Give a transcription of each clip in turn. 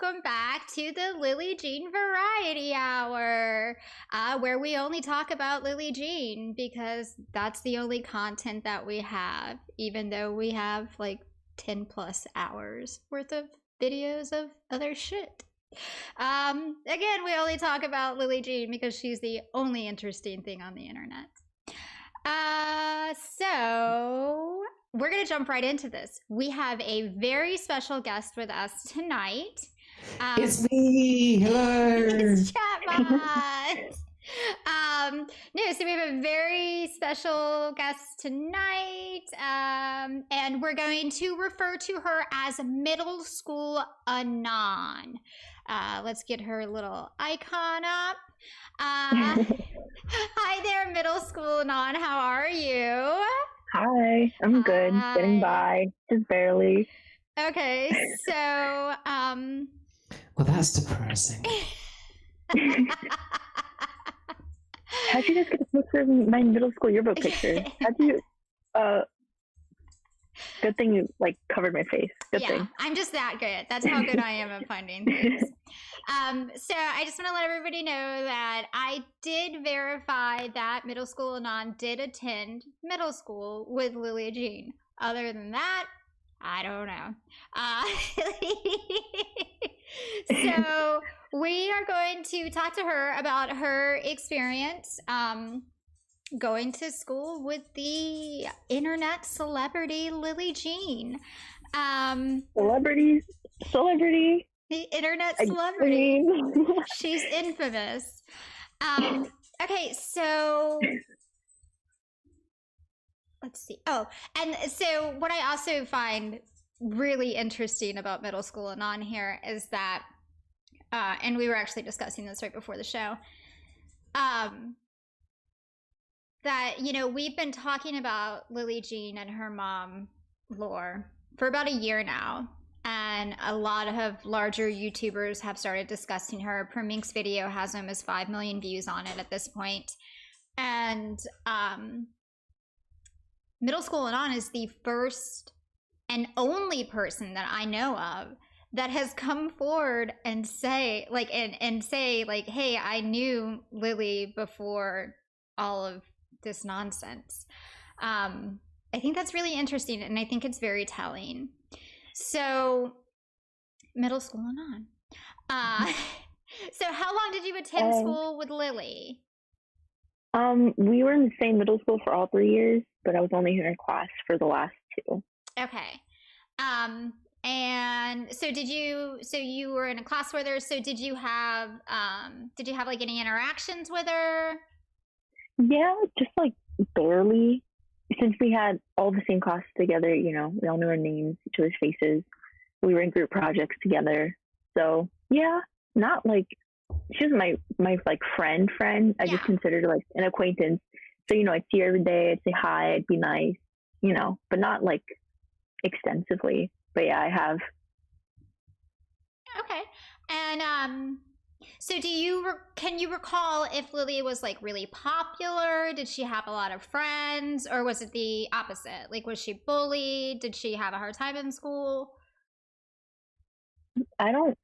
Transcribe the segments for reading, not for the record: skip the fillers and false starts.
welcome back to the Lillee Jean Variety Hour, where we only talk about Lillee Jean because that's the only content that we have, even though we have like 10 plus hours worth of videos of other shit. Again, we only talk about Lillee Jean because she's the only interesting thing on the internet. So we're going to jump right into this. We have a very special guest with us tonight. It's me. Hello. It's Chatbot. No, so we have a very special guest tonight, and we're going to refer to her as Middle School Anon. Let's get her little icon up. Hi there, Middle School Anon. How are you? Hi, I'm good. Getting by, just barely. Okay, so well, that's depressing. How'd you guys get a picture of my middle school yearbook picture? How'd you? Good thing you covered my face. Good thing. I'm just that good. That's how good I am at finding things. So I just want to let everybody know that I did verify that Middle School Anon did attend middle school with Lillee Jean. Other than that, I don't know. So we are going to talk to her about her experience going to school with the internet celebrity Lillee Jean. Celebrity. The internet celebrity. She's infamous. Okay, so let's see. Oh, and so what I also find really interesting about Middle School Anon here is that, and we were actually discussing this right before the show, that, you know, we've been talking about Lillee Jean and her mom, Lore, for about a year now. And a lot of larger YouTubers have started discussing her. Mink's video has almost 5 million views on it at this point. And Middle School Anon is the first and only person that I know of that has come forward and say, hey, I knew Lillee before all of this nonsense. I think that's really interesting, and I think it's very telling. So, Middle School Anon. So how long did you attend school with Lillee? We were in the same middle school for all 3 years, but I was only in her class for the last 2. Okay. And so you were in a class with her, so did you have like any interactions with her? Yeah, just like barely. Since we had all the same classes together, you know, we all knew our names, each other's faces. We were in group projects together. So yeah, not like she was my friend. I just considered her like an acquaintance. So, you know, I'd see her every day, I'd say hi, I'd be nice, you know, but not like extensively. But yeah, I have. Okay. And so can you recall if Lillee was like really popular? Did she have a lot of friends, or was it the opposite? Like, was she bullied? Did she have a hard time in school? Oh,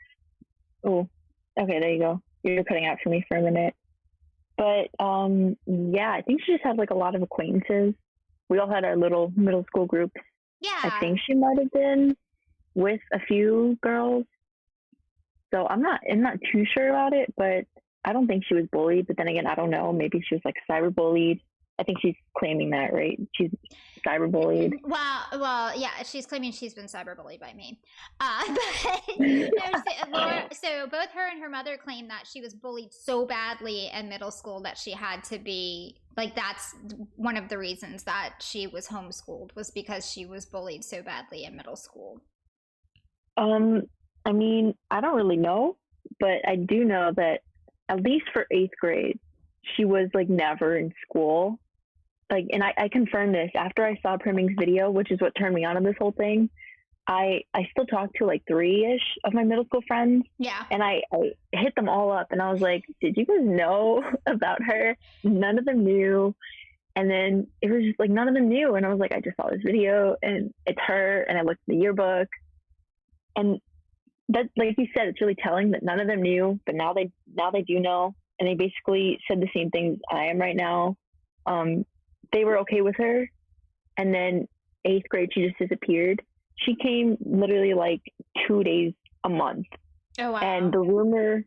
okay, there you go. You're cutting out for me for a minute. But yeah, I think she just had like a lot of acquaintances. We all had our little middle school groups. Yeah. I think she might have been with a few girls. So I'm not too sure about it, but I don't think she was bullied. But then again, I don't know. Maybe she was like cyberbullied. I think she's claiming that, right? She's cyberbullied. Well, yeah, she's claiming she's been cyberbullied by me. But no, so both her and her mother claim that she was bullied so badly in middle school that she had to be like, that's one of the reasons that she was homeschooled, was because she was bullied so badly in middle school. I mean, I don't really know, but I do know that at least for 8th grade, she was like never in school. Like, and I confirmed this after I saw Mink's video, which is what turned me on to this whole thing. I still talk to like 3-ish of my middle school friends. Yeah. And I hit them all up and I was like, did you guys know about her? None of them knew. And then it was just like, none of them knew. And I was like, I just saw this video and it's her. And I looked at the yearbook. And that, like you said, it's really telling that none of them knew, but now they do know, and they basically said the same things I am right now. They were okay with her, and then 8th grade she just disappeared. She came literally like 2 days a month. Oh wow. And the rumor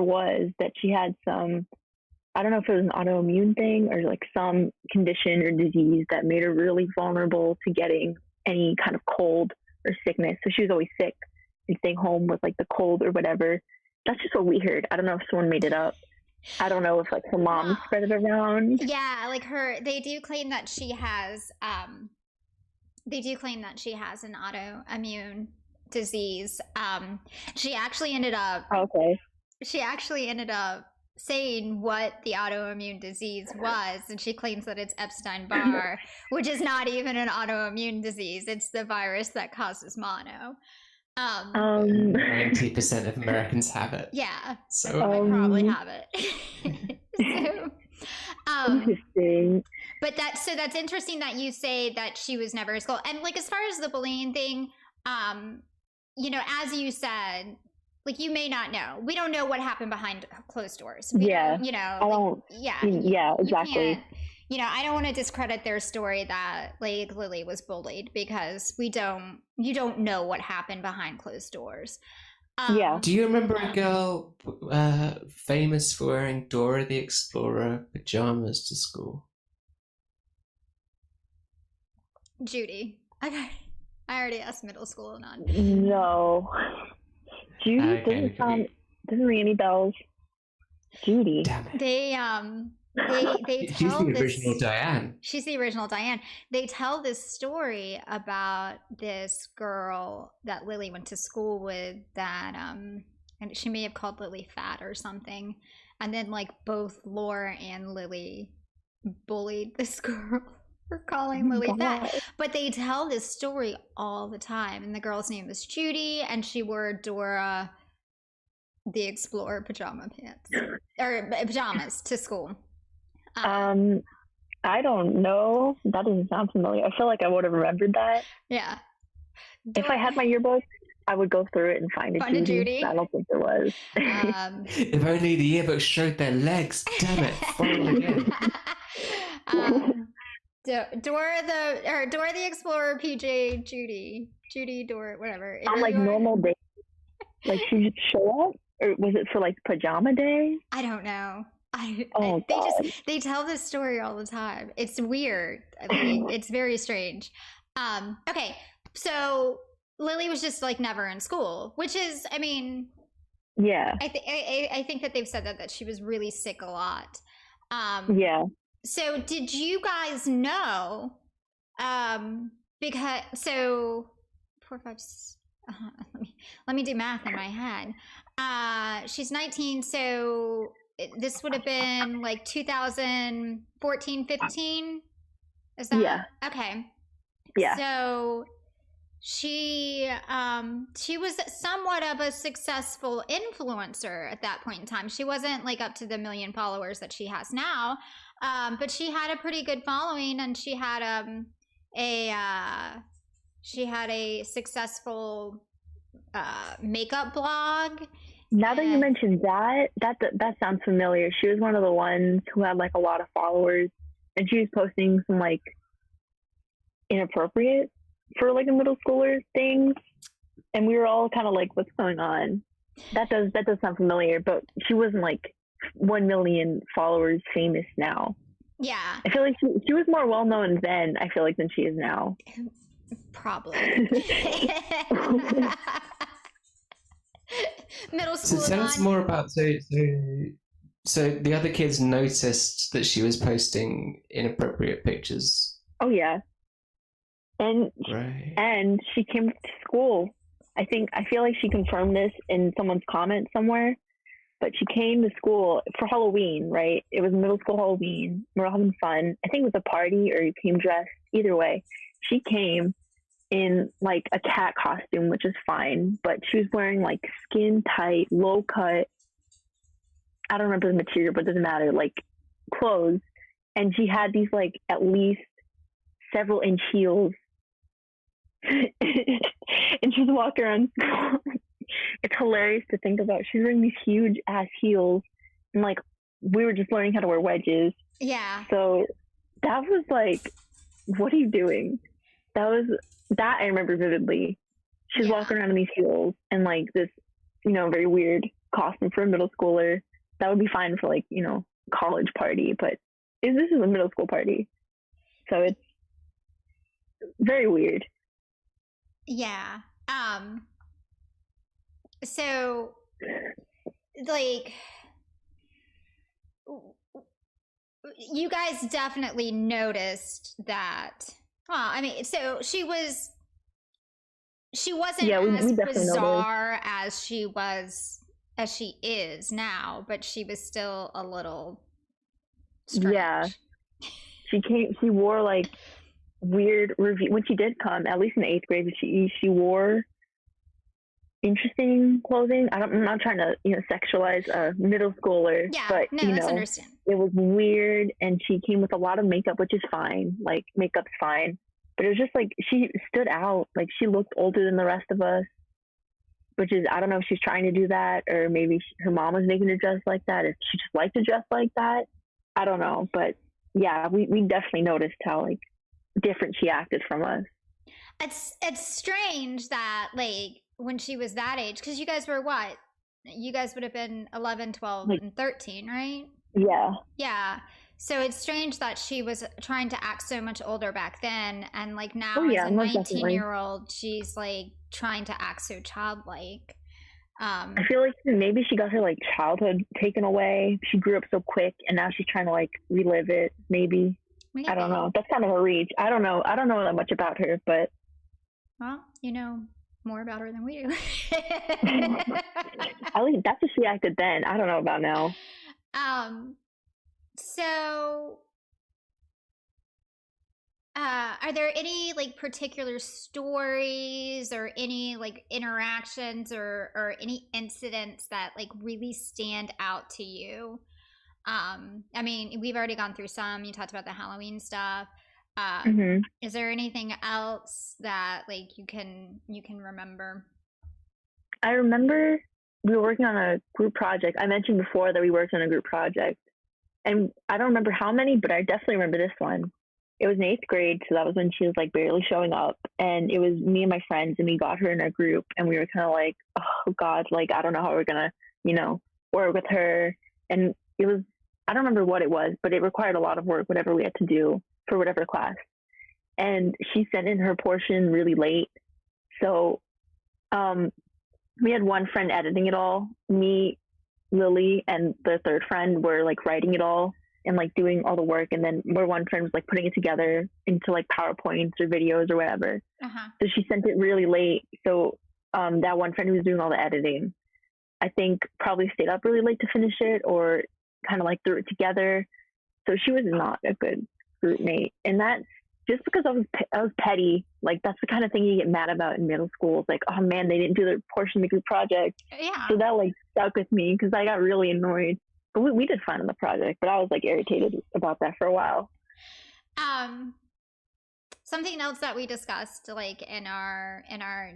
was that she had some, I don't know if it was an autoimmune thing or like some condition or disease that made her really vulnerable to getting any kind of cold or sickness. So she was always sick and staying home with like the cold or whatever. That's just what we heard. I don't know if someone made it up. I don't know if like her mom spread it around. Yeah, like they do claim that she has an autoimmune disease. She actually ended up saying what the autoimmune disease was, and she claims that it's Epstein-Barr, which is not even an autoimmune disease. It's the virus that causes mono. 90% of Americans have it. Yeah, so I probably have it. Interesting. But that's interesting that you say that she was never at school. And like as far as the bullying thing, you know, as you said, like you may not know. We don't know what happened behind closed doors. Yeah. You know. I don't. Yeah. Yeah. Exactly. You know, I don't want to discredit their story that like Lillee was bullied because you don't know what happened behind closed doors. Yeah. Do you remember a girl famous for wearing Dora the Explorer pajamas to school? Judy. Okay. I already asked middle school and on. No. Judy doesn't ring any bells. Judy. Damn it. They She's tell the this, original Diane. She's the original Diane. They tell this story about this girl that Lillee went to school with that and she may have called Lillee fat or something. And then like both Laura and Lillee bullied this girl for calling Lillee fat. But they tell this story all the time. And the girl's name was Judy, and she wore Dora the Explorer pajama pants or pajamas to school. I don't know. That doesn't sound familiar. I feel like I would have remembered that. Yeah. If I had my yearbook, I would go through it and find a Judy. I don't think there was. If only the yearbook showed their legs. Damn it! Dora the Explorer, PJ, Judy, Dora, whatever. On like normal days, like she just show up, or was it for like pajama day? I don't know. They tell this story all the time. It's weird. I mean, it's very strange. Okay, so Lillee was just like never in school, which is, I mean, yeah. I think that they've said that she was really sick a lot. Yeah. So did you guys know? Because 4, 5. Let me do math in my head. She's 19, so this would have been like 2014, 15. Is that? Yeah. Okay. Yeah. So she was somewhat of a successful influencer at that point in time. She wasn't like up to the 1 million followers that she has now, but she had a pretty good following, and she had a successful makeup blog. Now that you mentioned that sounds familiar. She was one of the ones who had like a lot of followers, and she was posting some like inappropriate for like a middle schooler things, and we were all kind of like, what's going on? That does sound familiar, but she wasn't like 1 million followers famous now. Yeah, I feel like she was more well known then, I feel like, than she is now. Probably. Middle school. So tell us more about so the other kids noticed that she was posting inappropriate pictures. Oh yeah. And she came to school. I feel like she confirmed this in someone's comment somewhere, but she came to school for Halloween, right? It was middle school Halloween. We were having fun. I think it was a party, or you came dressed. Either way, she came in like a cat costume, which is fine, but she was wearing like skin tight, low cut, I don't remember the material, but it doesn't matter, like clothes. And she had these like at least several inch heels. And she was walking around school It's hilarious to think about. She's wearing these huge ass heels, and like we were just learning how to wear wedges. Yeah. So that was like, what are you doing? That I remember vividly. She's walking around in these heels and like this, very weird costume for a middle schooler. That would be fine for like, college party, but this is a middle school party. So it's very weird. Yeah. So like you guys definitely noticed that. Well, I mean, so she wasn't as bizarre as she is now, but she was still a little strange. Yeah. She wore like weird review when she did come, at least in the 8th grade. She wore interesting clothing. I'm not trying to sexualize a middle schooler, but that's understandable. It was weird, and she came with a lot of makeup, which is fine. Like, makeup's fine, but it was just like she stood out. Like, she looked older than the rest of us, which is, I don't know if she's trying to do that, or maybe her mom was making her dress like that, if she just liked to dress like that. I don't know, but yeah, we definitely noticed how like different she acted from us. It's strange that like when she was that age, because you guys were what? You guys would have been 11, 12, like, and 13, right? Yeah. Yeah. So it's strange that she was trying to act so much older back then, and like now as a 19-year-old, she's like trying to act so childlike. I feel like maybe she got her like childhood taken away. She grew up so quick, and now she's trying to like relive it. Maybe. I don't know. That's kind of a reach. I don't know that much about her, but well, you know more about her than we do. At least that's what she acted then. I don't know about now. So are there any like particular stories or any like interactions or any incidents that like really stand out to you? I mean, we've already gone through some. You talked about the Halloween stuff. Is there anything else that like you can remember? I remember we were working on a group project. I mentioned before that we worked on a group project, and I don't remember how many, but I definitely remember this one. It was in 8th grade, so that was when she was like barely showing up, and it was me and my friends, and we got her in our group, and we were kind of like, oh God, like I don't know how we're gonna, work with her. And it was, I don't remember what it was, but it required a lot of work, whatever we had to do for whatever class. And she sent in her portion really late. So we had one friend editing it all. Me, Lillee, and the third friend were like writing it all and like doing all the work. And then one friend was like putting it together into like PowerPoints or videos or whatever. So she sent it really late. So that one friend who was doing all the editing, I think probably stayed up really late to finish it, or kind of like threw it together. So she was not a good group mate. And that's just because I was petty. Like, that's the kind of thing you get mad about in middle school. It's like, oh man, they didn't do their portion of the group project. Yeah. So that like stuck with me because I got really annoyed. But we did fine on the project, but I was like irritated about that for a while. Something else that we discussed like in our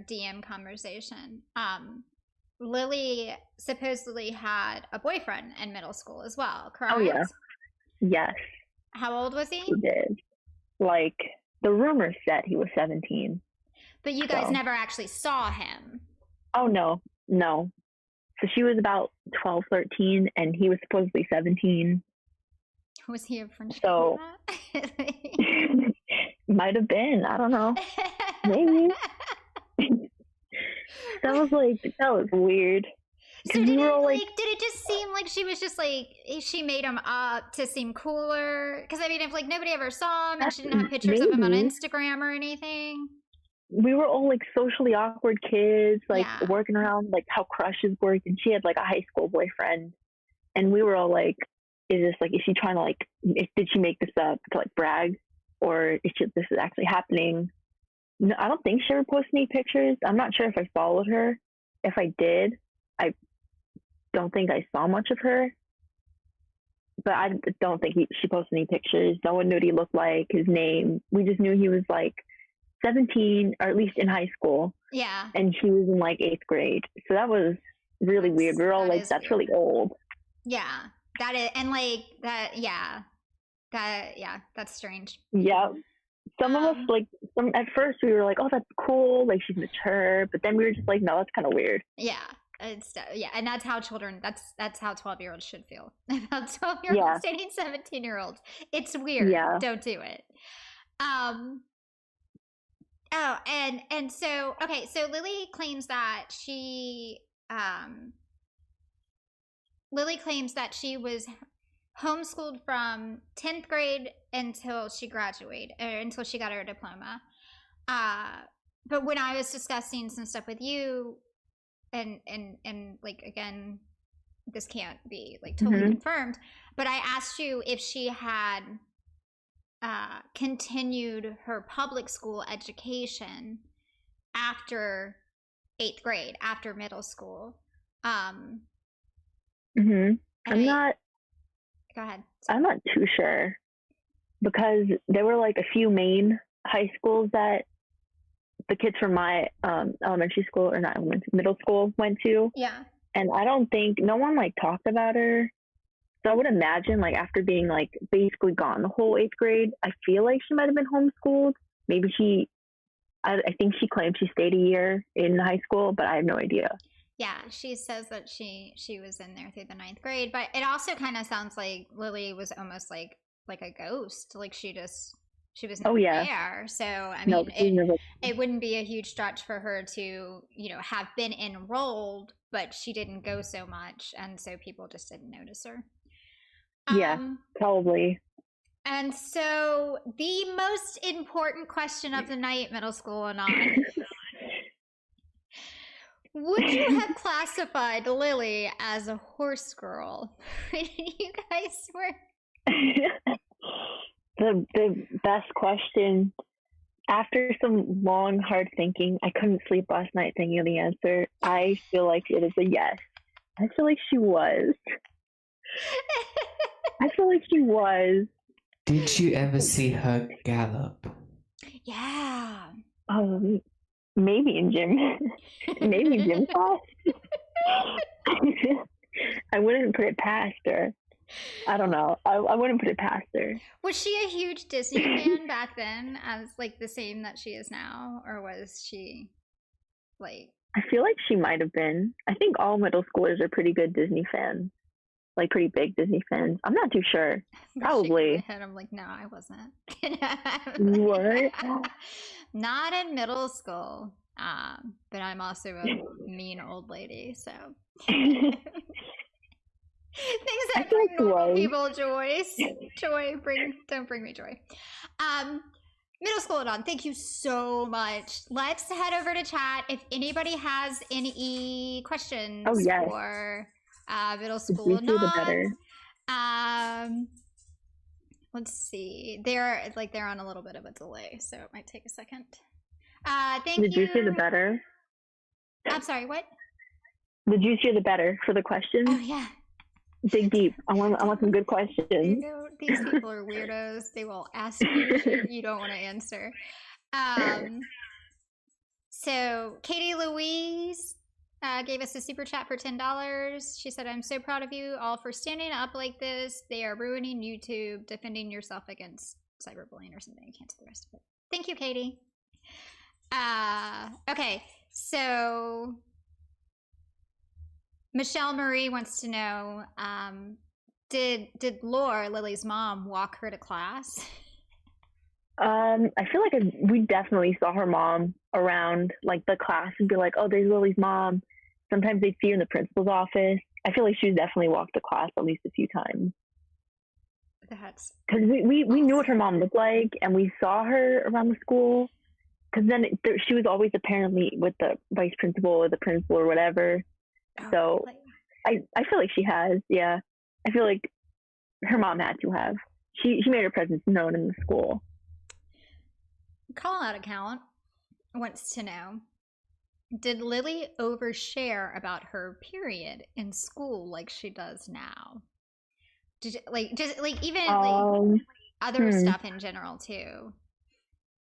DM conversation, Lillee supposedly had a boyfriend in middle school as well, correct? Oh yeah. Yes. How old was he? He did. Like, the rumor said he was 17. But you guys never actually saw him. Oh, no. So she was about 12, 13, and he was supposedly 17. Was he a friendship? So, might have been. I don't know. Maybe. That was weird. So did it just seem like she was just like, she made him up to seem cooler? Because I mean, if like nobody ever saw him and she didn't have pictures of him on Instagram or anything. We were all like socially awkward kids, like working around like how crushes work, and she had like a high school boyfriend, and we were all like, is she trying to like, did she make this up to like brag, or this is actually happening? No, I don't think she ever posted any pictures. I'm not sure if I followed her. If I did, I don't think I saw much of her, but I don't think she posted any pictures. No one knew what he looked like, his name. We just knew he was like 17, or at least in high school, Yeah. and she was in like 8th grade. So that was really weird. We were all like, that's weird. really old. Yeah. That is, and like that, yeah. That's strange. Yeah. Some of us, like, at first we were like, oh, that's cool, like she's mature, but then we were just like, no, that's kind of weird. Yeah. Yeah, and that's how children, that's how 12-year-olds should feel about 12-year-olds dating 17-year-olds. It's weird. Yeah. Don't do it. And so, okay, so Lillee claims that she was homeschooled from 10th grade until she graduated, or until she got her diploma. But when I was discussing some stuff with you, and like, again, this can't be like totally confirmed, but I asked you if she had continued her public school education after 8th grade, after middle school. I'm not Go ahead. I'm not too sure, because there were like a few main high schools that the kids from my elementary school, or not elementary, middle school went to. Yeah. And I don't think no one like talked about her. So I would imagine, like, after being like basically gone the whole 8th grade, I feel like she might have been homeschooled. Maybe I think she claimed she stayed a year in high school, but I have no idea. Yeah, she says that she was in there through the 9th grade, but it also kind of sounds like Lillee was almost like a ghost. Like she was never there. So I mean, it wouldn't be a huge stretch for her to, have been enrolled, but she didn't go so much, and so people just didn't notice her. Yeah, probably. And so the most important question of the night, middle school and on. Would you have classified Lillee as a horse girl? You guys were the best question. After some long, hard thinking, I couldn't sleep last night thinking of the answer. I feel like it is a yes. I feel like she was. I feel like she was. Did you ever see her gallop? Yeah. Maybe in gym. Maybe in gym class. I wouldn't put it past her. I don't know. I wouldn't put it past her. Was she a huge Disney fan back then, as like the same that she is now? Or was she like... I feel like she might have been. I think all middle schoolers are pretty good Disney fans. Like pretty big Disney fans. I'm not too sure. Probably. I'm like, no, I wasn't. What? Not in middle school. But I'm also a mean old lady, so things that bring normal people joy. Don't bring me joy. Middle school and on, thank you so much. Let's head over to chat if anybody has any questions for middle school and on. Let's see. They're on a little bit of a delay, so it might take a second. Thank you. The juicier the better. I'm sorry, what? The juicier the better for the questions. Oh yeah. Dig deep. I want some good questions. These people are weirdos. They will ask you shit you don't want to answer. So Katie Louise gave us a super chat for $10. She said, I'm so proud of you all for standing up like this. They are ruining YouTube, defending yourself against cyberbullying or something. I can't say the rest of it. Thank you, Katie. Okay, so Michelle Marie wants to know, did Laura, Lily's mom, walk her to class? I feel like we definitely saw her mom around like the class and be like, oh, there's Lily's mom. Sometimes they'd see her in the principal's office. I feel like she's definitely walked to class at least a few times. That's because we knew what her mom looked like, and we saw her around the school. Because then she was always apparently with the vice principal or the principal or whatever. So I feel like she has, yeah. I feel like her mom had to have. She made her presence known in the school. Call out account wants to know, did Lillee overshare about her period in school like she does now? Did even other stuff in general too?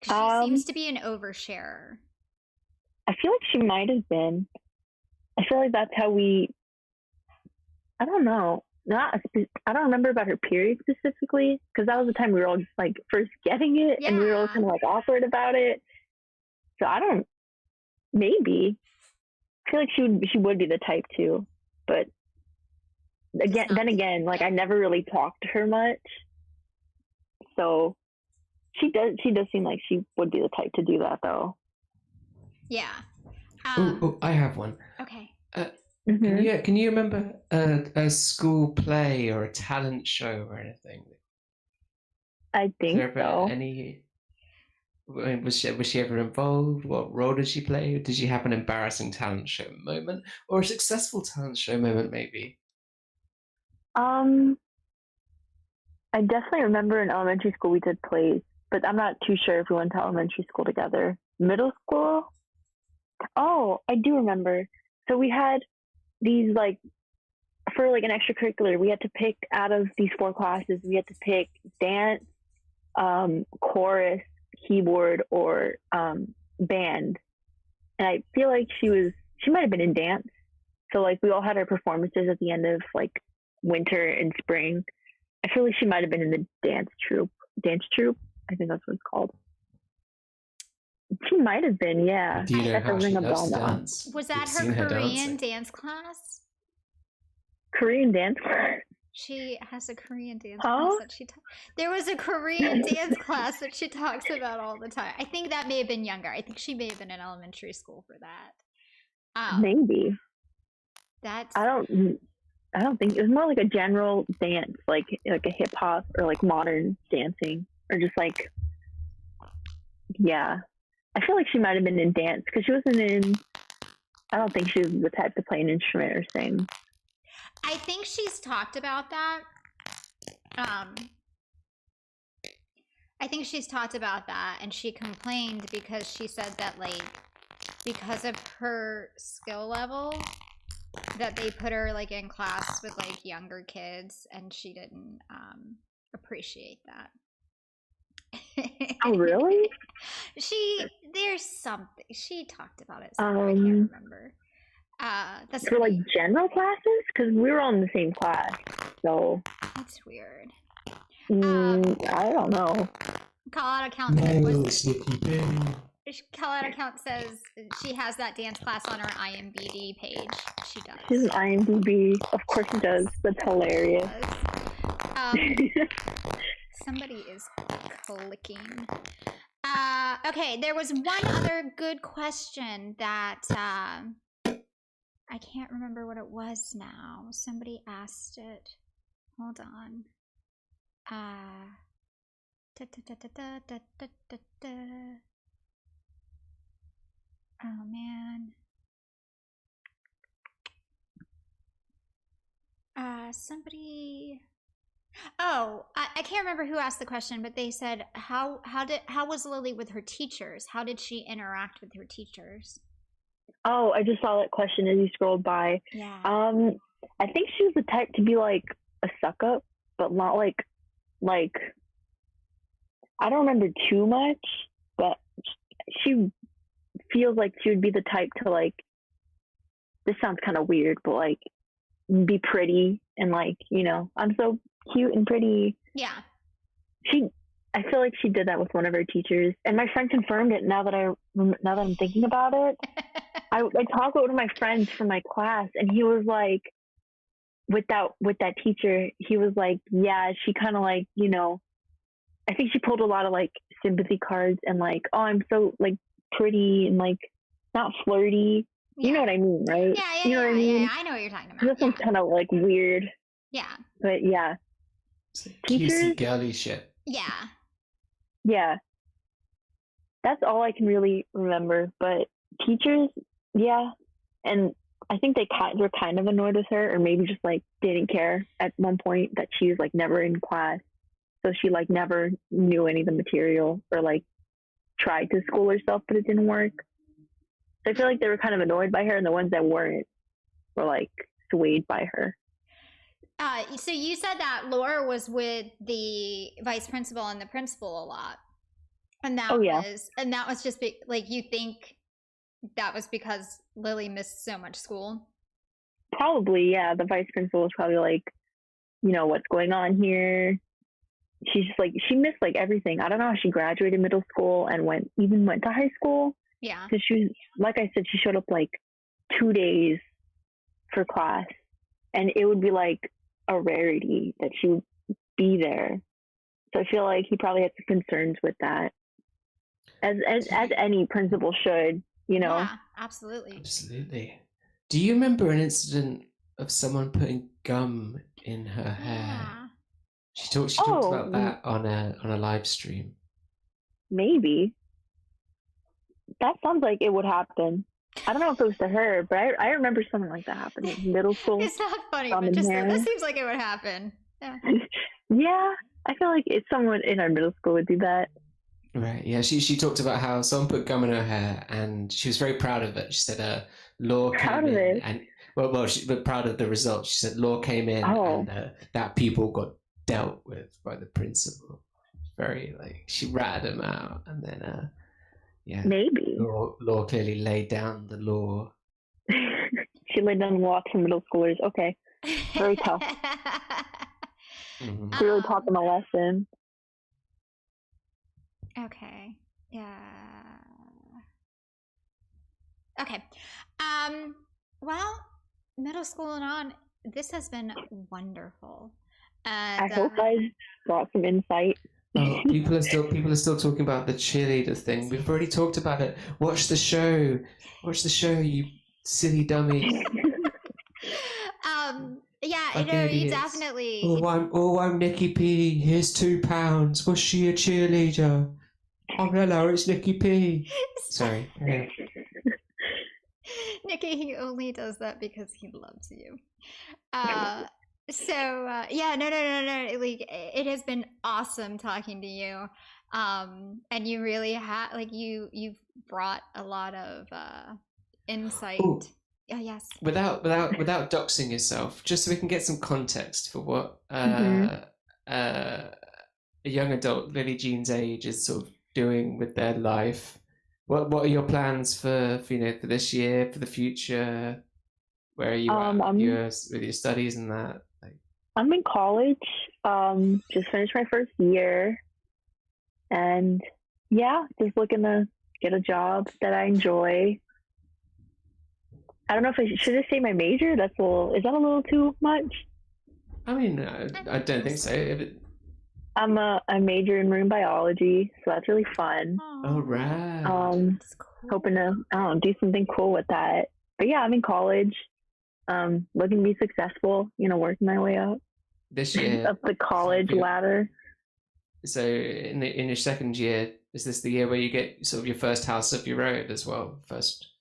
'Cause she seems to be an oversharer. I feel like she might have been. I feel like that's how we. I don't know. I don't remember about her period specifically because that was the time we were all just like first getting it, and we were all kind of like awkward about it. So I don't. Maybe. I feel like she would be the type too, but again, like I never really talked to her much, so she does seem like she would be the type to do that though. Yeah. I have one. Okay. Can you remember a school play or a talent show or anything? I think so. Was she ever involved? What role did she play? Did she have an embarrassing talent show moment or a successful talent show moment maybe? I definitely remember in elementary school we did plays, but I'm not too sure if we went to elementary school together. Middle school? Oh, I do remember. So we had these like for like an extracurricular, we had to pick out of these 4 classes, we had to pick dance, chorus, keyboard, or band. And I feel like she might have been in dance. So like we all had our performances at the end of like winter and spring. I feel like she might have been in the dance troupe. I think that's what it's called. She might have been, yeah. Do you know how she loves to dance? Was that her Korean dance class? Korean dance class? She has a Korean dance class that she there was a Korean dance class that she talks about all the time. I think that may have been younger. I think she may have been in elementary school for that. Maybe. That's I don't think it was more like a general dance, like a hip hop or like modern dancing, or just like, yeah. I feel like she might have been in dance because she wasn't in. I don't think she was the type to play an instrument or sing. I think she's talked about that. I think she's talked about that, and she complained because she said that like because of her skill level that they put her like in class with like younger kids, and she didn't appreciate that. Oh really? There's something she talked about it somewhere. I can't remember. That's for like general classes because we were all in the same class, so that's weird. I don't know. Call out account says she has that dance class on her IMDb page. She does. She's an IMDb. Of course she does. That's hilarious. Somebody is clicking. Okay, there was one other good question that I can't remember what it was now. Somebody asked it. Hold on. Oh man. Somebody. Oh, I can't remember who asked the question, but they said how was Lillee with her teachers? How did she interact with her teachers? Oh, I just saw that question as you scrolled by. Yeah. I think she was the type to be like a suck up, but not like I don't remember too much, but she feels like she would be the type to like, this sounds kind of weird, but like be pretty and like, you know, I'm so cute and pretty. Yeah. I feel like she did that with one of her teachers, and my friend confirmed it now that I'm thinking about it. I talked with one of my friends from my class, and he was like, with that teacher, he was like, yeah, she kind of like, you know, I think she pulled a lot of like sympathy cards and like, oh, I'm so like pretty and like not flirty. You know what I mean, right? Yeah, you know what I mean? Yeah, I know what you're talking about. This one's kind of like weird. Yeah. But yeah. Teachers, cutesy girly shit. Yeah. Yeah. That's all I can really remember. But teachers, yeah. And I think they were kind of annoyed with her, or maybe just like didn't care at one point that she was like never in class. So she like never knew any of the material, or like tried to school herself, but it didn't work. So I feel like they were kind of annoyed by her, and the ones that weren't were like swayed by her. So you said that Laura was with the vice principal and the principal a lot. And that Oh, yeah. was just like, you think that was because Lillee missed so much school? Probably, yeah. The vice principal was probably like, you know, what's going on here? She's just like, she missed like everything. I don't know how she graduated middle school and went to high school. Yeah. Because she was, like I said, she showed up like 2 days for class, and it would be like a rarity that she would be there. So I feel like he probably had some concerns with that, as any principal should, you know. Yeah, absolutely. Absolutely. Do you remember an incident of someone putting gum in her hair? Yeah. She talked about that on a live stream. Maybe. That sounds like it would happen. I don't know if it was to her, but I remember something like that happening in middle school. It's not funny, but just that seems like it would happen. Yeah. Yeah, I feel like if someone in our middle school would do that. Right. Yeah. She talked about how someone put gum in her hair, and she was very proud of it. She said, "Law came in, and she was proud of the results." She said, "Law came in, and that people got dealt with by the principal." Very like she ratted him out, and then yeah, maybe law clearly laid down the law. She laid down the law to middle schoolers. Okay, very tough. Mm-hmm. Really taught them a lesson. Okay. Yeah. Okay. Well, middle school and on, this has been wonderful. And I hope I brought some insight. Oh, people are still talking about the cheerleader thing. We've already talked about it. Watch the show, you silly dummies. Yeah, you know, you definitely. I'm Nikki P. Here's £2. Was she a cheerleader? Oh, hello, it's Nikki P. Sorry. Yeah. Nikki, he only does that because he loves you. Yeah, no. Like, it has been awesome talking to you. And you really have, like, you've brought a lot of insight. Ooh. Oh, yes. Without doxing yourself, just so we can get some context for what a young adult Lillee Jean's age is sort of doing with their life. What are your plans for this year, for the future? Where are you at with your studies and that? I'm in college. Just finished my first year, and yeah, just looking to get a job that I enjoy. I don't know if I should say my major. Is that a little too much? I mean, I don't think so. I'm a major in marine biology, so that's really fun. Oh, right. Cool. Hoping to do something cool with that. But yeah, I'm in college. Looking to be successful. Working my way up this year up the college ladder. So in your second year, is this the year where you get sort of your first house of your own as well? First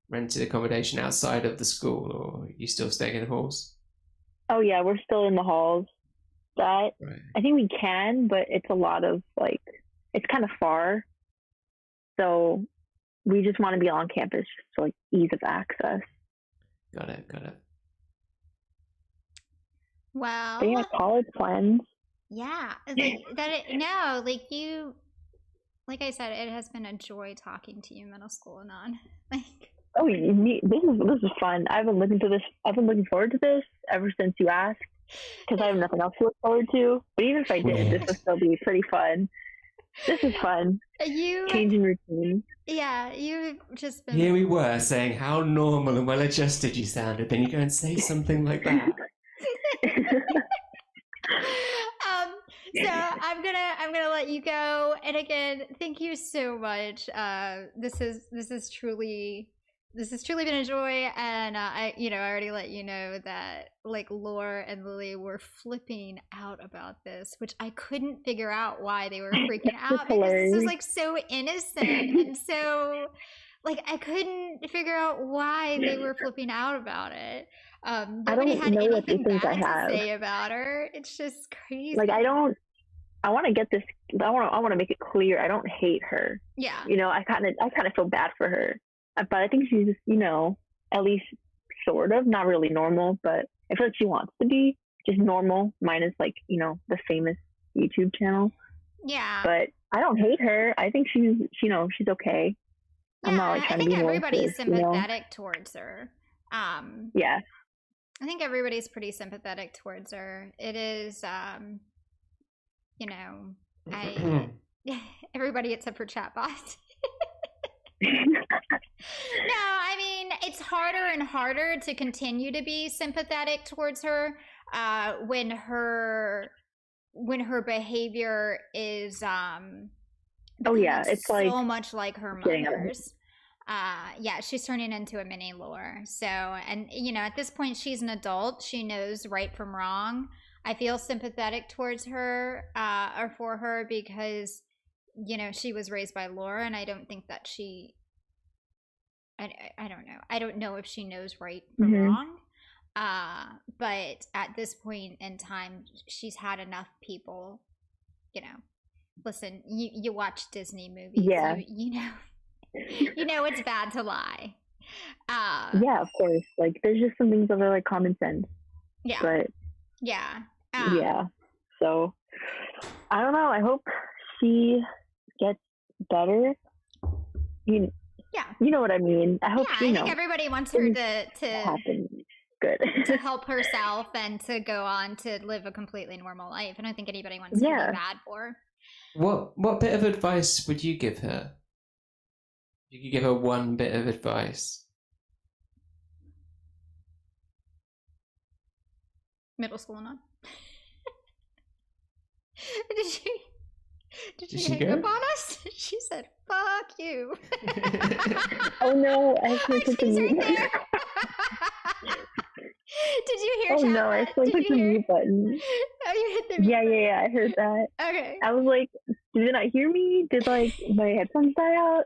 rented accommodation outside of the school, or are you still staying in halls? Oh yeah, we're still in the halls. That right. I think we can, but it's a lot of it's kind of far. So we just want to be on campus just for ease of access. Got it. Wow. But yeah, college plans. Yeah. Like I said, it has been a joy talking to you, middle school and on. Oh, this is fun. I've been looking forward to this ever since you asked, because I have nothing else to look forward to. But even if I did, this would still be pretty fun. This is fun. Changing routines. Yeah, you've just been. Here we were saying how normal and well adjusted you sounded. Then you go and say something like that. So I'm gonna let you go. And again, thank you so much. This has truly been a joy, and I already let you know that Lore and Lillee were flipping out about this, which I couldn't figure out why they were freaking out, because this was so innocent and so I couldn't figure out why they were flipping out about it. Nobody had anything bad to say about her. It's just crazy. I want to get this. I want to make it clear. I don't hate her. Yeah. I kind of feel bad for her. But I think she's just, at least sort of, not really normal, but I feel like she wants to be just normal, minus the famous YouTube channel. Yeah. But I don't hate her. I think she's, she's okay. I'm not like I trying to think be everybody's malicious, sympathetic towards her. Yeah. I think everybody's pretty sympathetic towards her. It is, everybody except for chatbot. No, I mean, it's harder and harder to continue to be sympathetic towards her when her behavior is it's so like much like her mother's. Yeah, she's turning into a mini Lore. So, and at this point she's an adult. She knows right from wrong. I feel sympathetic towards her or for her because she was raised by Laura, and I don't think that she I don't know. I don't know if she knows right from wrong. But at this point in time, she's had enough people, listen, you watch Disney movies. Yeah. You know it's bad to lie. Yeah, of course. Like, there's just some things that are like common sense. Yeah. But yeah. Yeah. So I don't know. I hope she gets better. You know what I mean. I hope I think everybody wants her to happen good to help herself and to go on to live a completely normal life. I don't think anybody wants her to be bad for. What bit of advice would you give her? You could give her one bit of advice. Middle school and on. Did she hang up on us? She said, "Fuck you." Oh no, I clicked the mute button. Did you hear? Oh no, I clicked the mute button. Oh, you hit the mute button. Yeah, I heard that. Okay. I was like, did it not hear me? Did like my headphones die out?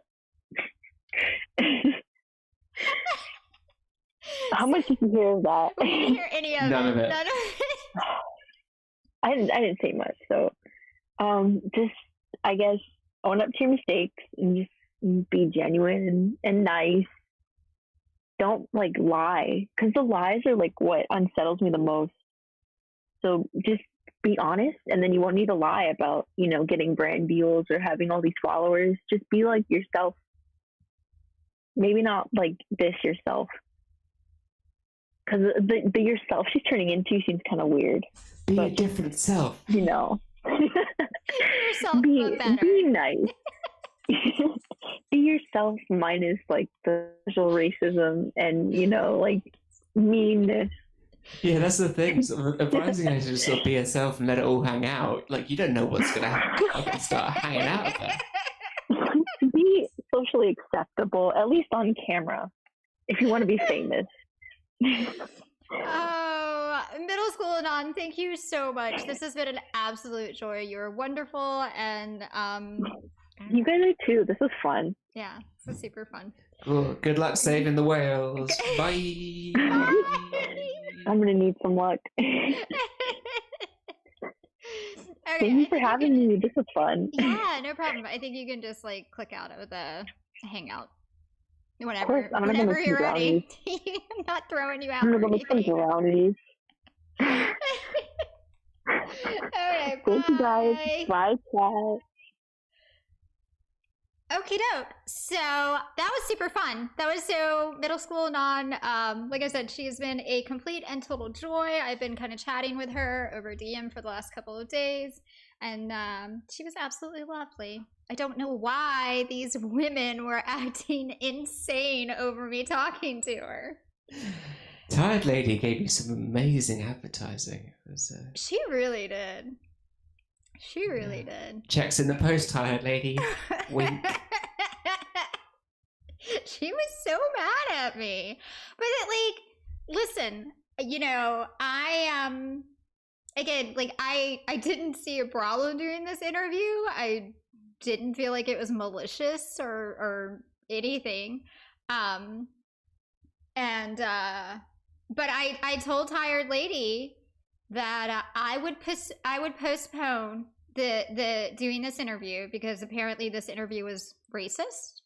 How much did you hear of that? I didn't hear any of None it. of it. None of it. I didn't say much, so just I guess own up to your mistakes and just be genuine and nice. Don't like lie, because the lies are like what unsettles me the most. So just be honest, and then you won't need to lie about getting brand deals or having all these followers. Just be like yourself. Maybe not like this yourself, because the yourself she's turning into seems kind of weird. Be a different self. Yourself, be better. Be nice. Be yourself minus like the social racism and like meanness. Yeah, that's the thing. Advising her to just sort of be herself and let it all hang out. Like, you don't know what's gonna happen. I can start hanging out with her. Be socially acceptable, at least on camera, if you want to be famous. Oh, middle school and on, thank you so much. This has been an absolute joy. You're wonderful, and you guys are too. This was fun. Yeah, this was super fun. Cool. Good luck saving the whales. Bye. I'm gonna need some luck. Okay, thank you for having me. This was fun. Yeah, no problem. I think you can just like click out of the hangout whenever, of course, I'm whenever you're ready. I'm not throwing you out. I'm gonna go make some brownies. Okay, thank you guys. Bye, chat. Okie doke. So that was super fun. That was so middle school non. Like I said, she has been a complete and total joy. I've been kind of chatting with her over DM for the last couple of days, and she was absolutely lovely. I don't know why these women were acting insane over me talking to her. Tired Lady gave you some amazing advertising. She really did. She really did. Checks in the post, Tired Lady. Wink. She was so mad at me. But like, listen, I again, like I didn't see a problem during this interview. I didn't feel like it was malicious or anything. But I told Tired Lady that I would postpone the doing this interview because apparently this interview was racist.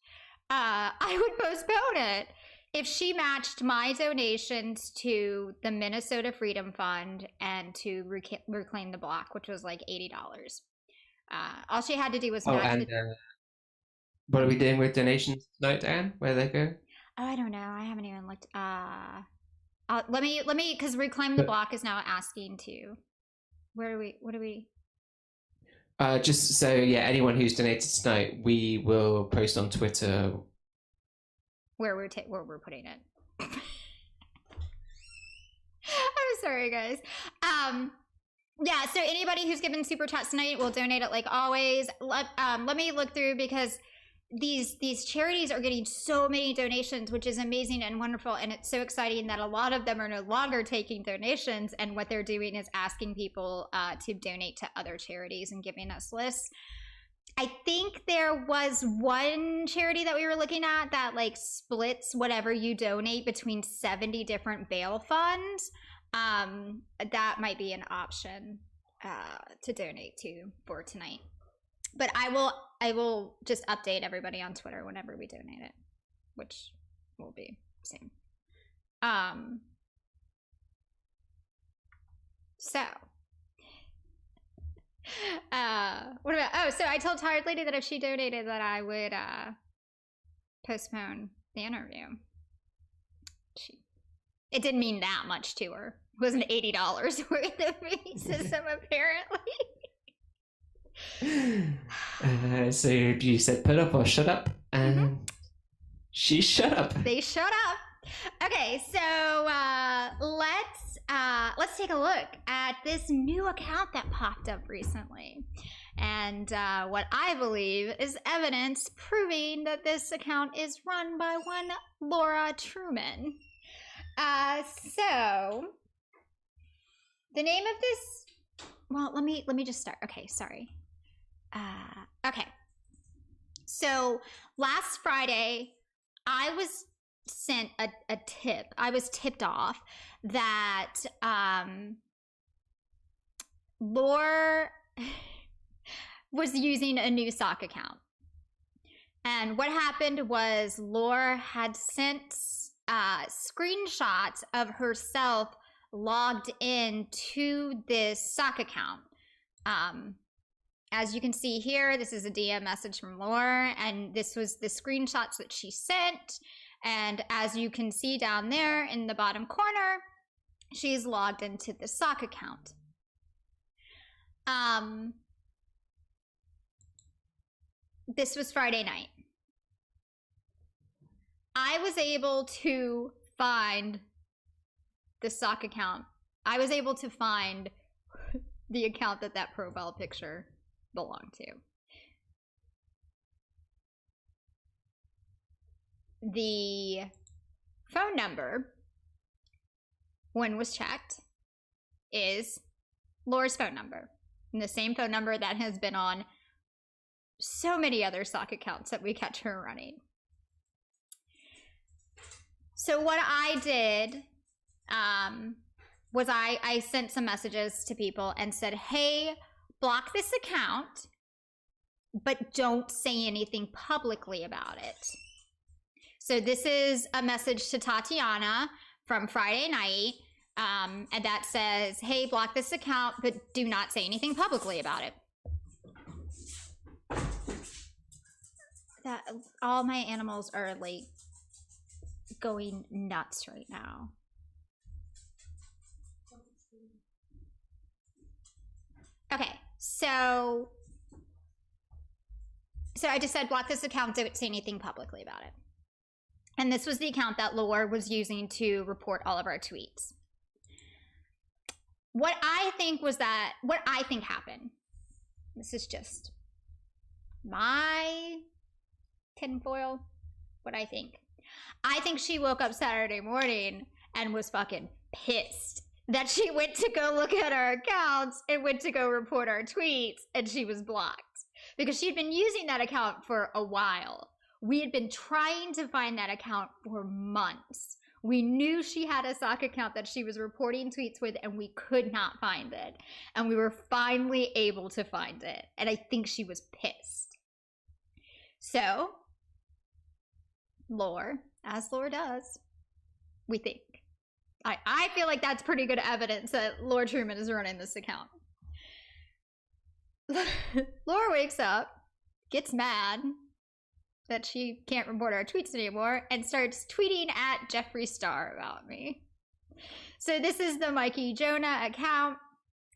I would postpone it if she matched my donations to the Minnesota Freedom Fund and to Reclaim the Block, which was like $80. All she had to do was Oh, match and what are we doing with donations tonight, Diane? Where they go? Oh, I don't know. I haven't even looked. Let me, because Reclaim the Block is now asking to. What do we? Just so, yeah, anyone who's donated tonight, we will post on Twitter where we're putting it. I'm sorry, guys. Yeah, so anybody who's given super chats tonight will donate it like always. Let me look through, because these charities are getting so many donations, which is amazing and wonderful, and it's so exciting that a lot of them are no longer taking donations, and what they're doing is asking people to donate to other charities and giving us lists. I think there was one charity that we were looking at that like splits whatever you donate between 70 different bail funds. That might be an option to donate to for tonight. But I will just update everybody on Twitter whenever we donate it, which will be same. So what about, oh, so I told Tired Lady that if she donated that I would postpone the interview. It didn't mean that much to her. It wasn't $80 worth of racism, apparently. So you said put up or shut up, and she shut up. They shut up. Okay, so let's take a look at this new account that popped up recently, and what I believe is evidence proving that this account is run by one Laura Truman. So the name of this, well, let me just start. Okay, sorry. Okay, so last Friday I was sent a tip. I was tipped off that Lore was using a new sock account, and what happened was Lore had sent screenshots of herself logged in to this sock account. As you can see here, this is a DM message from Lore, and this was the screenshots that she sent. And as you can see down there in the bottom corner, she's logged into the sock account. This was Friday night. I was able to find the sock account. I was able to find the account that profile picture belonged to. The phone number, when was checked, is Laura's phone number, and the same phone number that has been on so many other sock accounts that we catch her running. So what I did was I sent some messages to people and said, hey, block this account, but don't say anything publicly about it. So this is a message to Tatiana from Friday night, and that says, hey, block this account, but do not say anything publicly about it. That all my animals are like going nuts right now. Okay, so I just said block this account, don't say anything publicly about it. And this was the account that Lore was using to report all of our tweets. What I think happened, this is just my tinfoil, what I think she woke up Saturday morning and was fucking pissed that she went to go look at our accounts and went to go report our tweets, and she was blocked because she'd been using that account for a while. We had been trying to find that account for months. We knew she had a sock account that she was reporting tweets with, and we could not find it. And we were finally able to find it. And I think she was pissed. So, Lore, as Lore does, we think. I feel like that's pretty good evidence that Lore Truman is running this account. Laura wakes up, gets mad that she can't report our tweets anymore, and starts tweeting at Jeffree Star about me. So this is the Mikey Jonah account,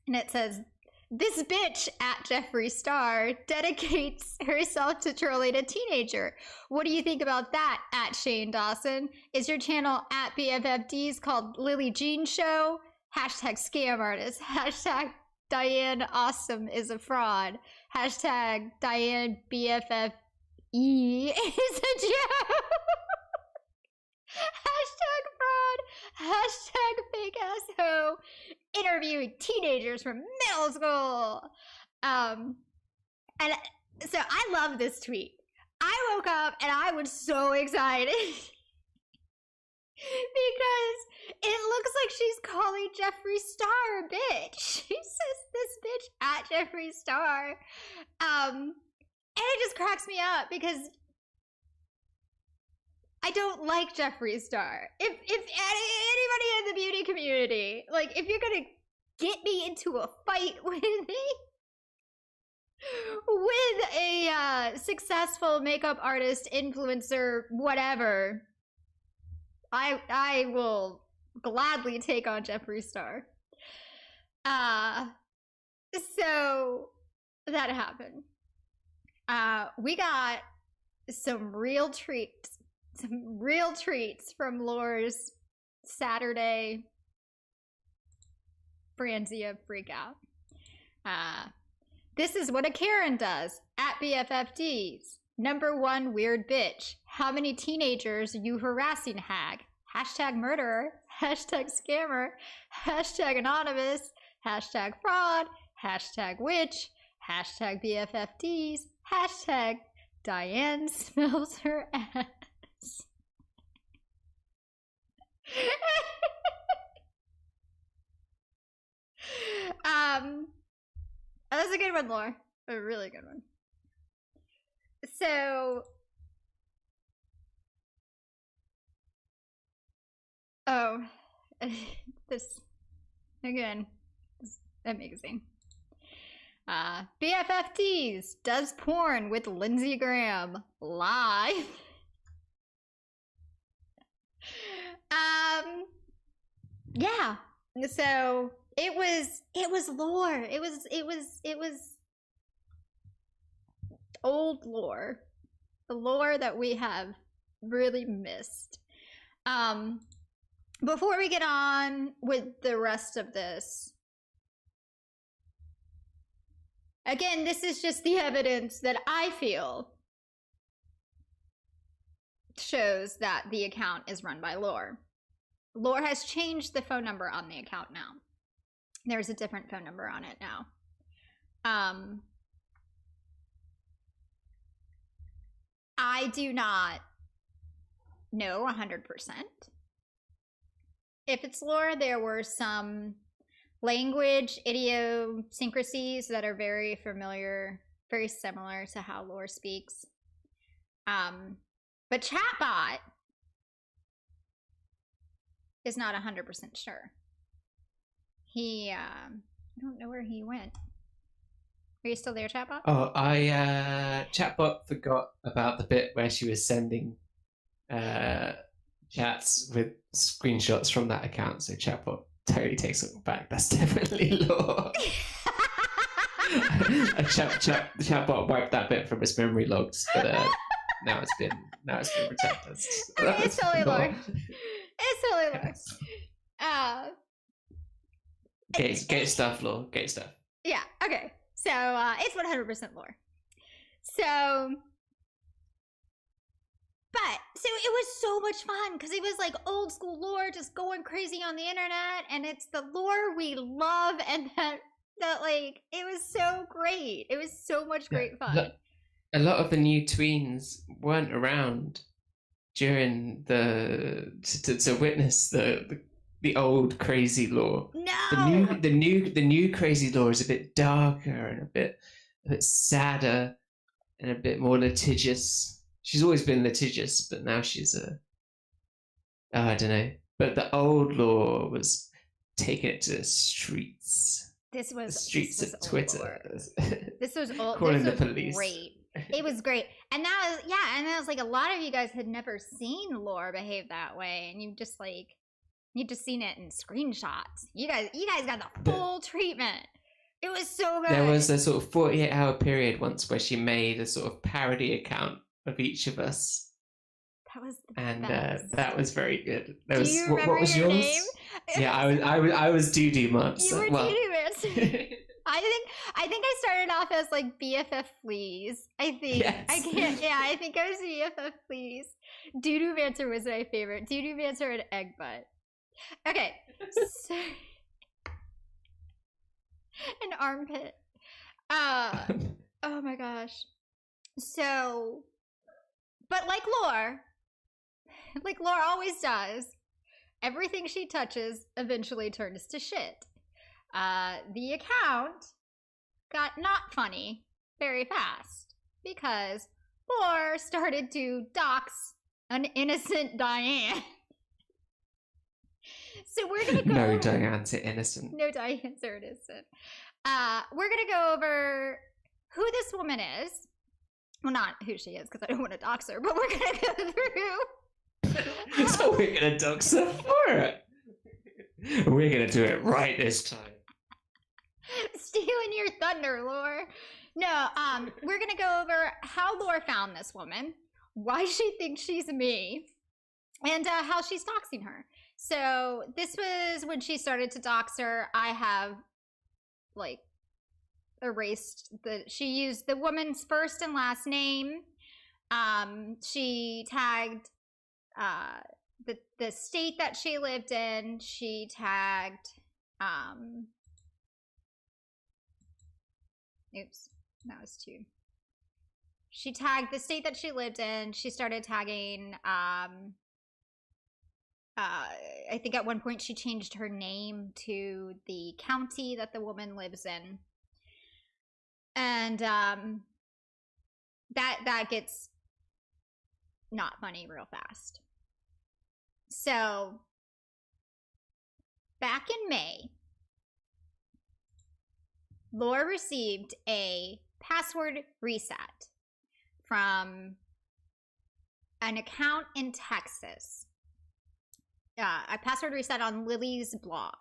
and it says, "This bitch at Jeffree Star dedicates herself to trolling a teenager. What do you think about that, at Shane Dawson? Is your channel at BFFDs called Lillee Jean Show? Hashtag scam artist. Hashtag Diane Awesome is a fraud. Hashtag Diane BFFE is a joke. Hashtag fraud. Hashtag fake ass hoe. Interviewing teenagers from middle school." And so I love this tweet. I woke up and I was so excited because it looks like she's calling Jeffree Star a bitch. She says this bitch at Jeffree Star. And it just cracks me up because I don't like Jeffree Star. If anybody in the beauty community, like, if you're gonna get me into a fight with me, with a successful makeup artist, influencer, whatever, I will gladly take on Jeffree Star. So that happened. We got some real treats from Laura's Saturday Franzia freakout. This is what a Karen does at BFFDs. Number 1 weird bitch. How many teenagers you harassing, hag? Hashtag murderer. Hashtag scammer. Hashtag anonymous. Hashtag fraud. Hashtag witch. Hashtag BFFDs. Hashtag Diane smells her ass. That's a good one, Laura. A really good one. So, this again is amazing. BFFDs does porn with Lindsey Graham live. Yeah. So it was lore. It was old lore. The lore that we have really missed. Before we get on with the rest of this, again, this is just the evidence that I feel shows that the account is run by Lore. Lore has changed the phone number on the account now. There's a different phone number on it now. I do not know 100%. If it's Lore, there were some language idiosyncrasies that are very familiar, very similar to how Lore speaks. But Chatbot is not 100% sure. He, I don't know where he went. Are you still there, Chatbot? Oh, Chatbot forgot about the bit where she was sending chats with screenshots from that account, so Chatbot totally takes it back. That's definitely Lore. Chatbot wiped that bit from his memory logs, but now it's been protected. Okay, it's totally Lore. It's totally Lore. Gate stuff, Lore. Gate stuff. Yeah, okay. So, it's 100% Lore. So, it was so much fun, because it was like old school Lore just going crazy on the internet, and it's the Lore we love, and that like, it was so great. It was so much great fun. A lot of the new tweens weren't around during to witness the old crazy Lore. No, the new crazy Lore is a bit darker and a bit sadder and a bit more litigious. She's always been litigious, but now she's I don't know. But the old Lore was taking it to the streets. This the was streets this of was Twitter. This was old. Calling This the was police. great. It was great, and that was and that was like a lot of you guys had never seen Lore behave that way, and you just seen it in screenshots. You guys got the full treatment. It was so good. There was a sort of 48-hour period once where she made a sort of parody account of each of us. That was the And best. that was very good. Do you remember what was your yours? name? Yeah, I was Doo-Doo Monster. You were Well, Doo-Doo Monster. I think I started off as like BFF Fleas. I think Yes. I can't. Yeah, I think I was BFF Fleas. Doo-Doo Mancer was my favorite. Doo-Doo Mancer and Egg Butt. Okay, so an armpit. Oh my gosh. So, but like Lore always does, everything she touches eventually turns to shit. The account got not funny very fast because Lore started to dox an innocent Diane. So we're gonna go. No, Diane's innocent. No, Diane's are innocent. We're gonna go over who this woman is. Well, not who she is, because I don't want to dox her, but we're gonna go through. So we're gonna dox her for it. We're gonna do it right this time. Stealing your thunder, Lore. No, we're gonna go over how Lore found this woman, why she thinks she's me, and how she's doxing her. So this was when she started to dox her. I have like erased she used the woman's first and last name. She tagged the state that she lived in. She tagged oops, that was two. She tagged the state that she lived in. She started tagging I think at one point she changed her name to the county that the woman lives in. And that gets not funny real fast. So back in May, Lore received a password reset from an account in Texas. A password reset on Lillee's blog,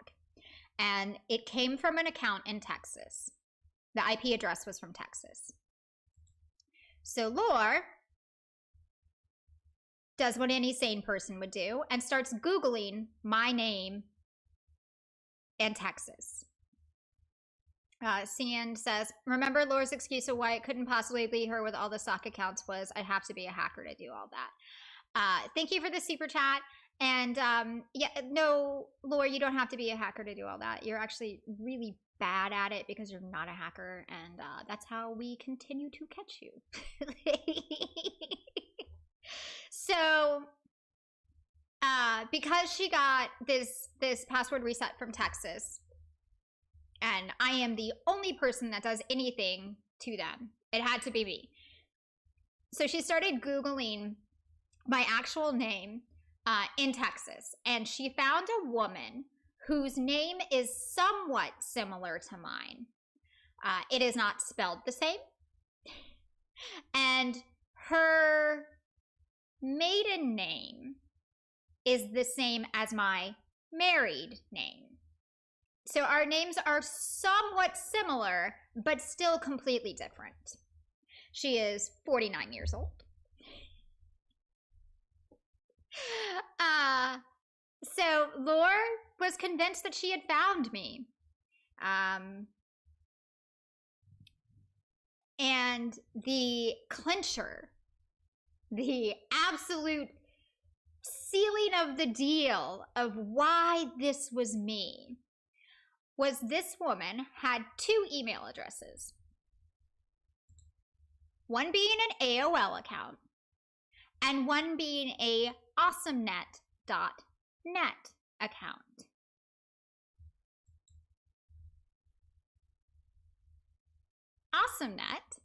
and it came from an account in Texas. The IP address was from Texas. So Lore does what any sane person would do and starts Googling my name and Texas. Cian says, remember Lore's excuse of why it couldn't possibly be her with all the stock accounts was, I'd have to be a hacker to do all that. Thank you for the super chat. And yeah, no, Lore, you don't have to be a hacker to do all that. You're actually really bad at it because you're not a hacker, and that's how we continue to catch you. So, because she got this password reset from Texas, and I am the only person that does anything to them, it had to be me. So she started Googling my actual name in Texas, and she found a woman whose name is somewhat similar to mine. It is not spelled the same, and her maiden name is the same as my married name. So our names are somewhat similar, but still completely different. She is 49 years old. So Lore was convinced that she had found me. And the clincher, the absolute sealing of the deal of why this was me, was this woman had two email addresses. One being an AOL account, and one being a Awesomnet.net account. Awesomnet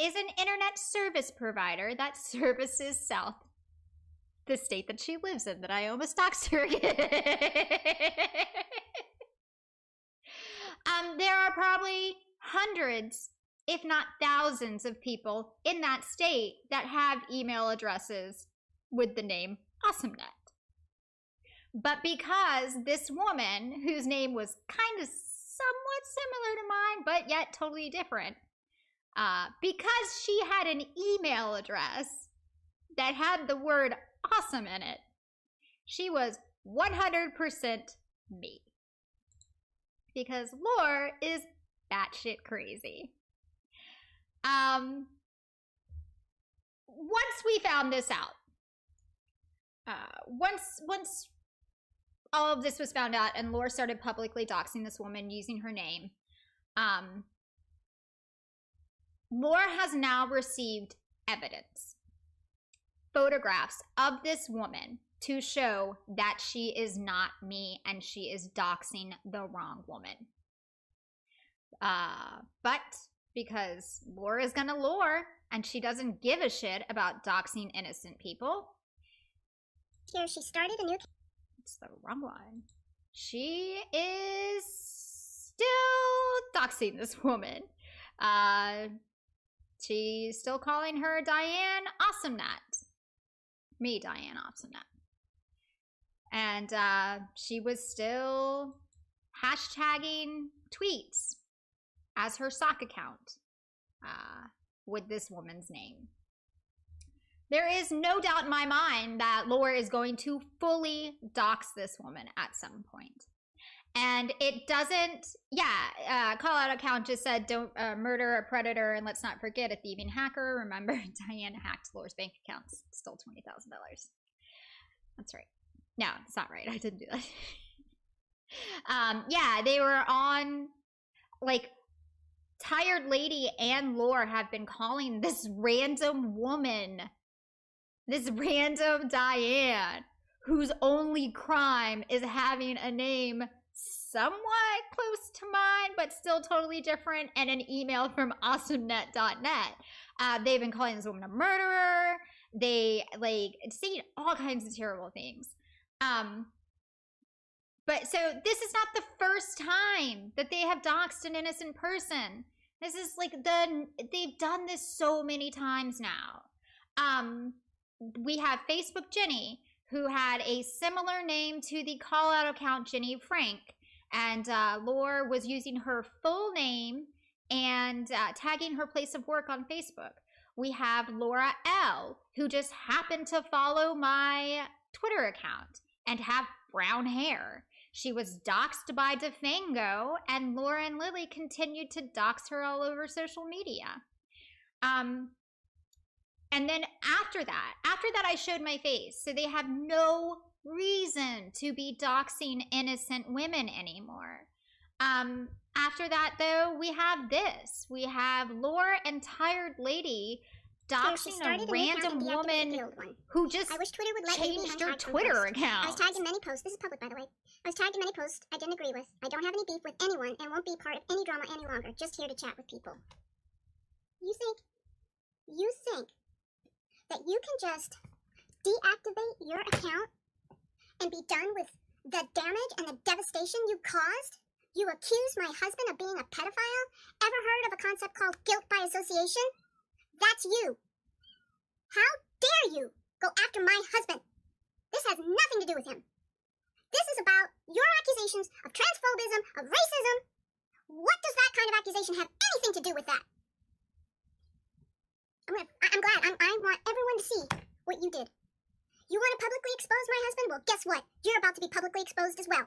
is an internet service provider that services the state that she lives in, that I almost doxed her again. There are probably hundreds, if not thousands, of people in that state that have email addresses with the name Awesomenet. But because this woman, whose name was kind of somewhat similar to mine, but yet totally different, because she had an email address that had the word awesome in it, she was 100% me. Because Lore is batshit crazy. Once we found this out, once all of this was found out and Lore started publicly doxing this woman using her name, Lore has now received evidence, photographs of this woman to show that she is not me and she is doxing the wrong woman. But because Lore is gonna lore and she doesn't give a shit about doxing innocent people. Here, she started a new... It's the wrong one. She is still doxing this woman. She's still calling her Diane Awesomelaser. Me, Diane Awesomelaser. And she was still hashtagging tweets as her sock account with this woman's name. There is no doubt in my mind that Lore is going to fully dox this woman at some point. And it doesn't, call out account just said, don't murder a predator, and let's not forget a thieving hacker. Remember, Diane hacked Lore's bank accounts, stole $20,000. That's right. No, it's not right. I didn't do that. They were on, like, Tired Lady and Lore have been calling this random woman, this random Diane, whose only crime is having a name somewhat close to mine, but still totally different, and an email from awesomenet.net. They've been calling this woman a murderer. They, like, saying all kinds of terrible things. But so this is not the first time that they have doxed an innocent person. This is like they've done this so many times now. We have Facebook Jenny, who had a similar name to the call out account Jenny Frank, and Lore was using her full name and tagging her place of work on Facebook. We have Laura L, who just happened to follow my Twitter account and have brown hair. She was doxed by Defango, and Laura and Lillee continued to dox her all over social media. And then after that I showed my face. So they have no reason to be doxing innocent women anymore. After that, though, we have this. We have Lore and Tired Lady doxing a random woman who just changed her Twitter account. I was tagged in many posts. This is public, by the way. I was tagged in many posts I didn't agree with. I don't have any beef with anyone and won't be part of any drama any longer. Just here to chat with people. You think that you can just deactivate your account and be done with the damage and the devastation you caused? You accuse my husband of being a pedophile? Ever heard of a concept called guilt by association? That's you. How dare you go after my husband? This has nothing to do with him. This is about your accusations of transphobism, of racism. What does that kind of accusation have anything to do with that? I'm glad. I want everyone to see what you did. You want to publicly expose my husband? Well, guess what? You're about to be publicly exposed as well.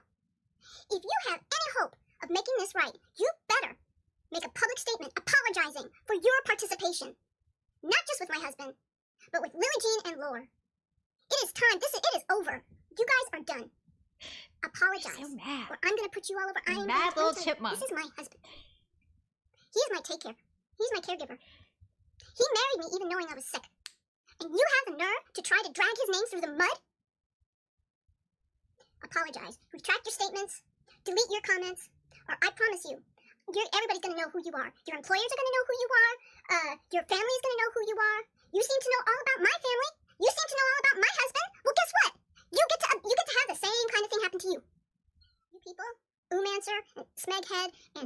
If you have any hope of making this right, you better make a public statement apologizing for your participation. Not just with my husband, but with Lillee Jean and Lore. It is time. It is over. You guys are done. Apologize. So mad. Or I'm going to put you all over. I am mad little chipmunk. This is my husband. He is my take care. He's my caregiver. He married me even knowing I was sick. And you have the nerve to try to drag his name through the mud? Apologize. Retract your statements. Delete your comments. Or I promise you, everybody's going to know who you are. Your employers are going to know who you are. Your family's going to know who you are. You seem to know all about my family. You seem to know all about my husband. Well, guess what? You get to have the same kind of thing happen to you. You people, Oomancer, and Smeghead, and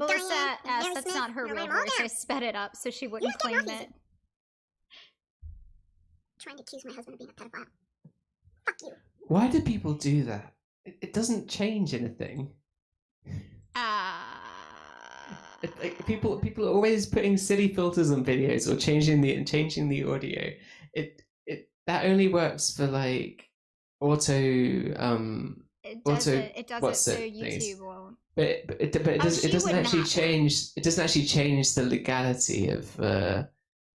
not her You're real right, all voice. I down. sped it up so she wouldn't You're getting claim off it. Trying to accuse my husband of being a pedophile. Fuck you. Why do people do that? It doesn't change anything. Like people are always putting silly filters on videos or changing the audio. That only works for like auto It does it so YouTube won't. But it doesn't actually change. It doesn't actually change the legality of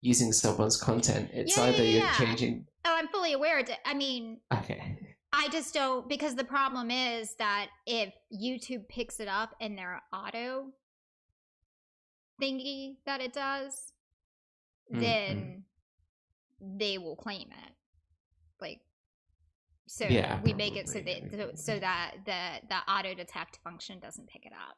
using someone's content. It's either you're changing. Oh, I'm fully aware. I mean, okay. I just don't, because the problem is that if YouTube picks it up in their auto thingy that it does, then they will claim it. Like, so we make it so that the auto detect function doesn't pick it up.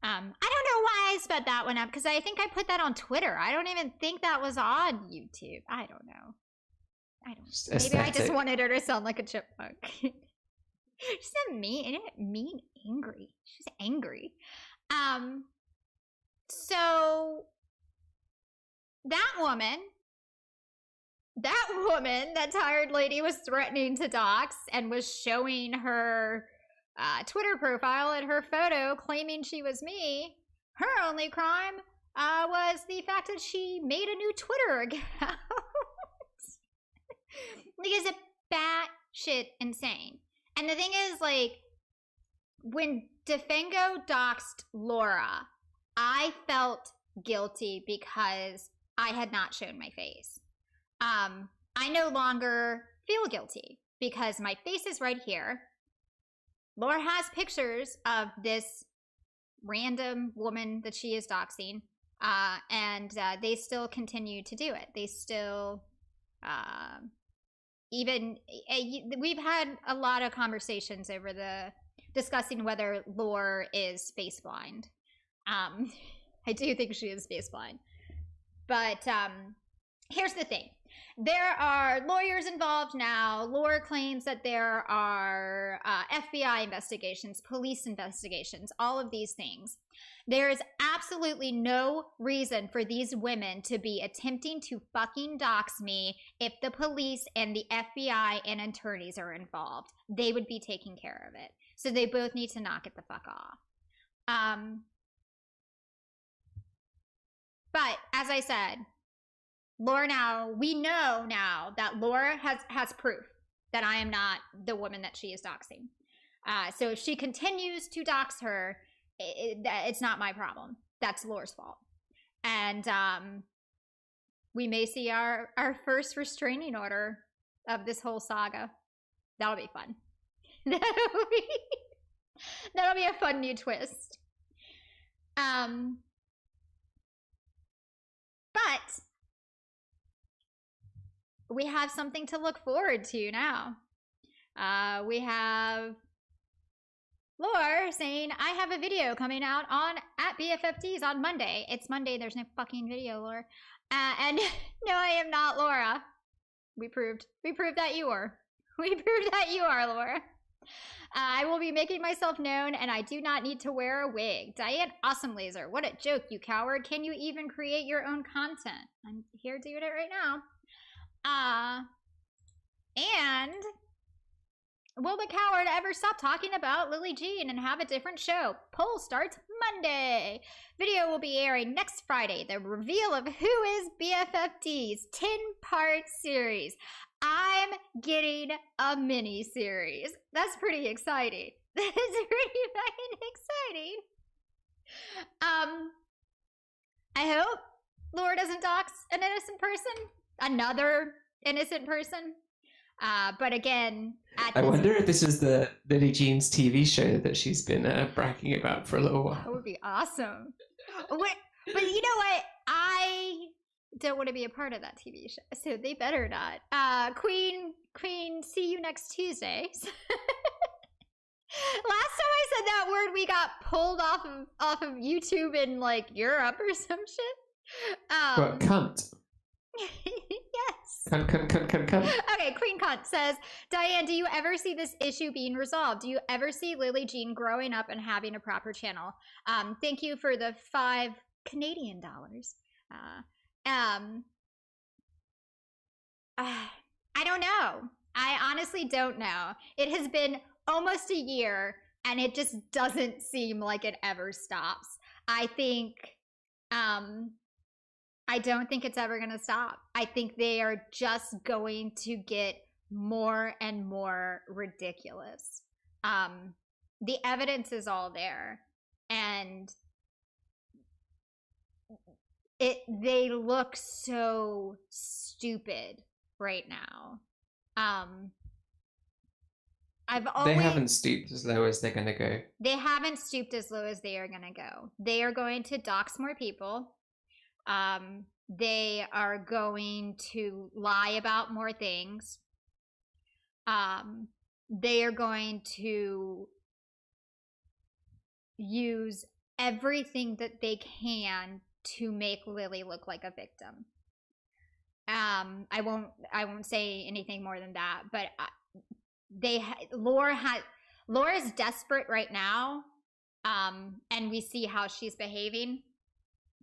I don't know why I sped that one up, because I think I put that on Twitter. I don't even think that was on YouTube. I don't know. Maybe I just wanted her to sound like a chipmunk. She's mean, angry. She's angry. So that woman, that tired lady, was threatening to dox and was showing her Twitter profile and her photo, claiming she was me. Her only crime was the fact that she made a new Twitter account. Like, it's a batshit insane. And the thing is, like, when Defengo doxed Laura, I felt guilty because I had not shown my face. I no longer feel guilty because my face is right here. Laura has pictures of this random woman that she is doxing, and they still continue to do it. They still... we've had a lot of conversations over discussing whether Lore is face blind. I do think she is face blind. But here's the thing. There are lawyers involved now. Lore claims that there are FBI investigations, police investigations, all of these things. There is absolutely no reason for these women to be attempting to fucking dox me if the police and the FBI and attorneys are involved. They would be taking care of it. So they both need to knock it the fuck off. But as I said, we know now that Laura has proof that I am not the woman that she is doxing. So if she continues to dox her, it's not my problem. That's Laura's fault. And we may see our first restraining order of this whole saga. That'll be fun. That'll be a fun new twist. But we have something to look forward to now. We have Lore saying, I have a video coming out at BFFDs on Monday. It's Monday, there's no fucking video, Lore. And no, I am not Laura. We proved that you are. We proved that you are, Laura. I will be making myself known, and I do not need to wear a wig. Diane Awesomelaser, what a joke, you coward. Can you even create your own content? I'm here doing it right now. And will the coward ever stop talking about Lillee Jean and have a different show? Poll starts Monday. Video will be airing next Friday. The reveal of who is BFFD's 10-part series. I'm getting a mini-series. That's pretty exciting. That's pretty fucking exciting. I hope Laura doesn't dox an innocent person. Another innocent person. But again, I wonder if this is the Lillee Jean's TV show that she's been bragging about for a little while. That would be awesome. But you know what? I don't want to be a part of that TV show, so they better not. Queen, see you next Tuesday. Last time I said that word, we got pulled off of YouTube in like Europe or some shit. What, cunt? Yes. Cunt. Okay, Queen cunt. Hunt says, Diane, do you ever see this issue being resolved? Do you ever see Lillee Jean growing up and having a proper channel? Thank you for the $5 Canadian. I don't know. I honestly don't know. It has been almost a year and it just doesn't seem like it ever stops. I think, I don't think it's ever going to stop. I think they are just going to get more and more ridiculous. The evidence is all there, and they look so stupid right now. They haven't stooped as low as they're going to go. They haven't stooped as low as they are going to go. They are going to dox more people. They are going to lie about more things. They are going to use everything that they can to make Lillee look like a victim. I won't say anything more than that, but Laura's desperate right now, and we see how she's behaving.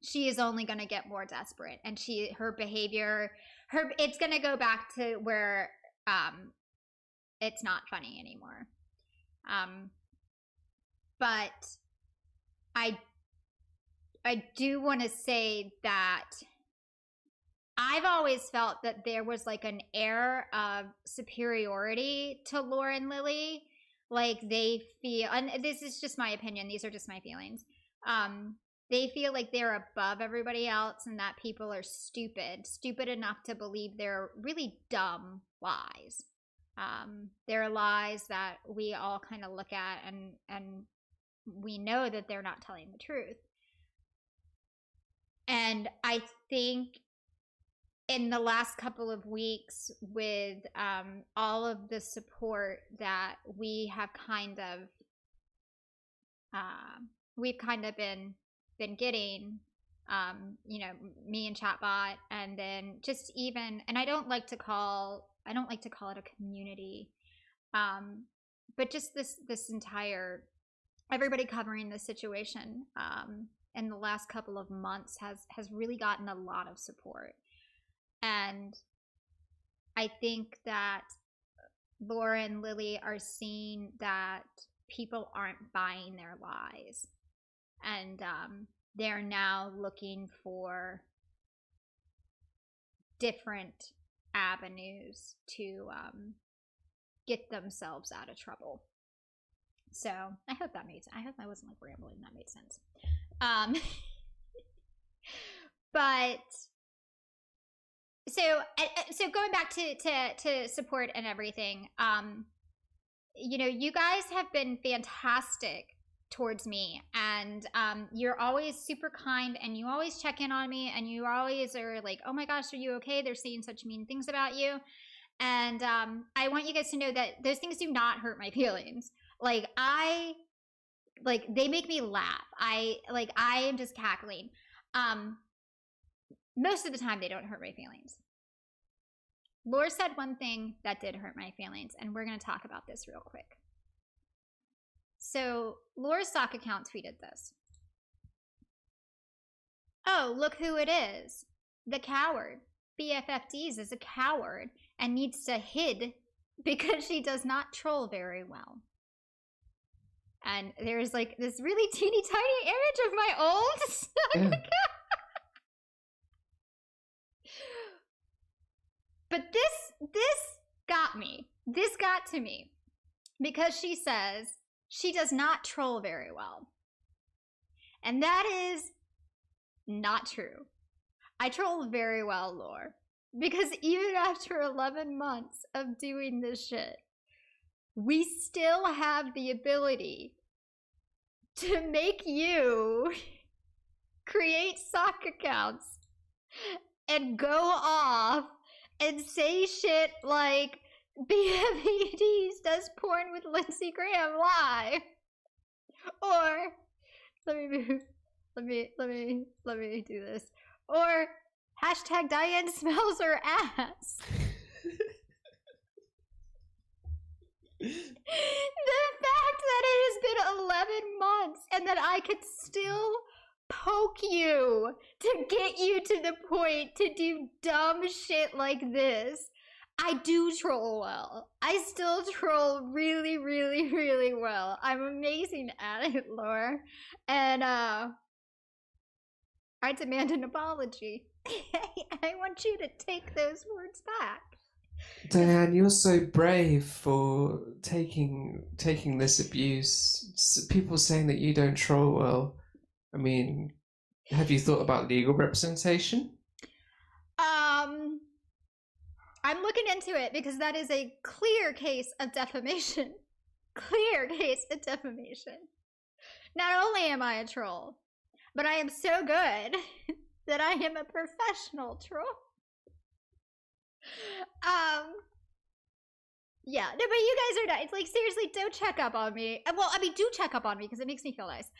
She is only going to get more desperate, and her behavior, it's going to go back to where it's not funny anymore. But I do want to say that I've always felt that there was like an air of superiority to Laura and Lillee. Like they feel, and this is just my opinion, these are just my feelings. They feel like they're above everybody else and that people are stupid enough to believe their really dumb lies. They're lies that we all kind of look at and we know that they're not telling the truth. And I think in the last couple of weeks with all of the support that we have kind of been getting, you know, me and Chatbot, and then just even, and I don't like to call it a community, but just this entire, everybody covering the situation in the last couple of months has really gotten a lot of support. And I think that Laura and Lillee are seeing that people aren't buying their lies. And they're now looking for different avenues to get themselves out of trouble. So I hope I wasn't like rambling, that made sense. But so going back to support and everything, you know, you guys have been fantastic towards me, and you're always super kind, and you always check in on me, and you always are like, oh my gosh, are you okay? They're saying such mean things about you. And I want you guys to know that those things do not hurt my feelings. Like they make me laugh. I am just cackling. Most of the time they don't hurt my feelings. Laura said one thing that did hurt my feelings, and we're going to talk about this real quick. So Laura's stock account tweeted this. Oh, look who it is. The coward. BFFDs is a coward and needs to hid because she does not troll very well. And there's like this really teeny tiny image of my old stock account. But this got me. This got to me because she says she does not troll very well. And that is not true. I troll very well, Lore, because even after 11 months of doing this shit, we still have the ability to make you create sock accounts and go off and say shit like BFEDs does porn with Lindsey Graham live, or let me do this, or hashtag Diane smells her ass. fact that it has been 11 months and that I could still poke you to get you to the point to do dumb shit like this. I do troll well. I still troll really, really, really well. I'm amazing at it, Laura. And I demand an apology. I want you to take those words back. Diane, you're so brave for taking this abuse. People saying that you don't troll well. I mean, have you thought about legal representation? I'm looking into it because that is a clear case of defamation. Clear case of defamation. Not only am I a troll, but I am so good that I am a professional troll. Yeah, no, but you guys are not. It's like, seriously, don't check up on me. Well, I mean, do check up on me because it makes me feel nice.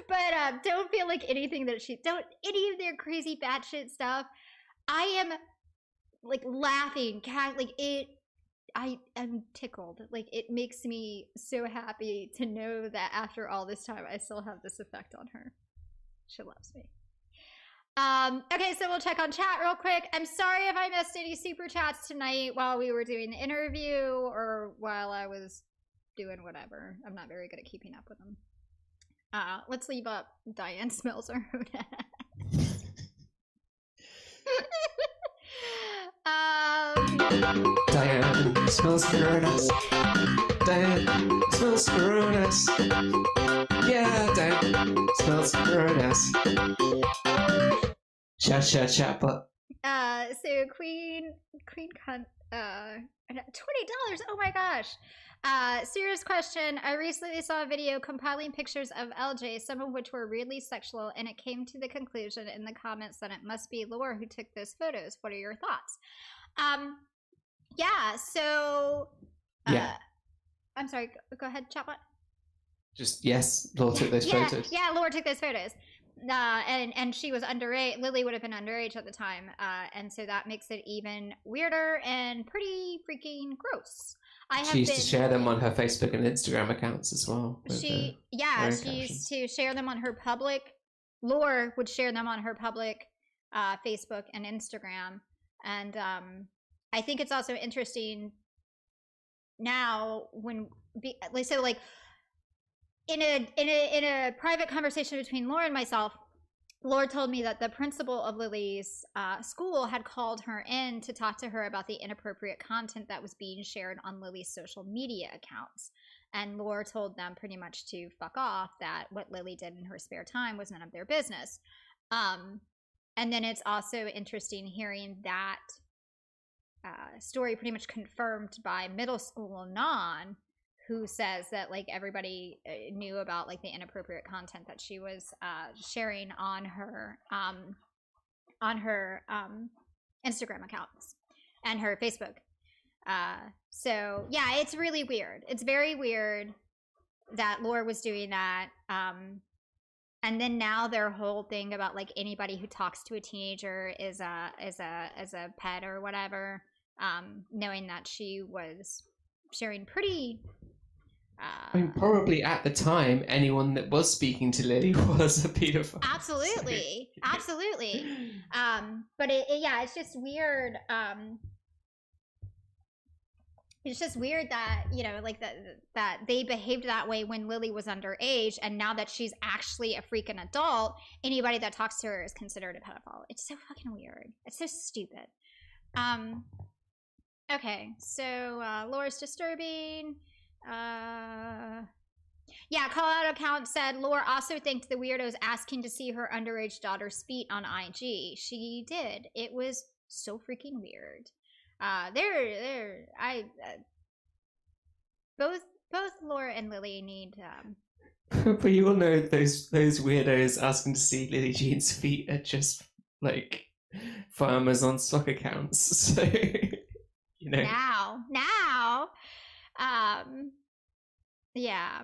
But don't feel like anything that any of their crazy batshit stuff. I am like laughing, I am tickled. Like, it makes me so happy to know that after all this time, I still have this effect on her. She loves me. Okay, so we'll check on chat real quick. I'm sorry if I missed any super chats tonight while we were doing the interview or while I was doing whatever. I'm not very good at keeping up with them. Let's leave up Diane smells her own ass. Diane smells her own ass. Diane smells her own ass. Yeah, Diane smells her own ass. Chat, but. So Queen cunt, $20, oh my gosh. Serious question. I recently saw a video compiling pictures of LJ, some of which were weirdly sexual, and it came to the conclusion in the comments that it must be Laura who took those photos. What are your thoughts? Yeah, so... yeah. I'm sorry, go ahead, chatbot. Just, yes, Laura took those photos. Yeah, Laura took those photos. And she was underage. Lillee would have been underage at the time, and so that makes it even weirder and pretty freaking gross. She used to share them on her Facebook and Instagram accounts as well. She used to share them on her public. Laura would share them on her public Facebook and Instagram, and I think it's also interesting now when in a private conversation between Laura and myself, Laura told me that the principal of Lillee's school had called her in to talk to her about the inappropriate content that was being shared on Lillee's social media accounts. And Laura told them pretty much to fuck off, that what Lillee did in her spare time was none of their business. And then it's also interesting hearing that story pretty much confirmed by middle school Non, who says that like everybody knew about like the inappropriate content that she was sharing on her Instagram accounts and her Facebook. So yeah, it's really weird. It's very weird that Laura was doing that. And then now their whole thing about like anybody who talks to a teenager is a pet or whatever, knowing that she was sharing pretty I mean, probably at the time, anyone that was speaking to Lillee was a pedophile. Absolutely, so. Absolutely. But it's just weird. It's just weird that, you know, like that they behaved that way when Lillee was underage, and now that she's actually a freaking adult, anybody that talks to her is considered a pedophile. It's so fucking weird. It's so stupid. Okay, so Laura's disturbing. Yeah, call out account said Laura also thanked the weirdos asking to see her underage daughter's feet on IG. She did. It was so freaking weird. Both Laura and Lillee need but you all know those weirdos asking to see Lillee Jean's feet are just like farmers on stock accounts. So you know. Now yeah.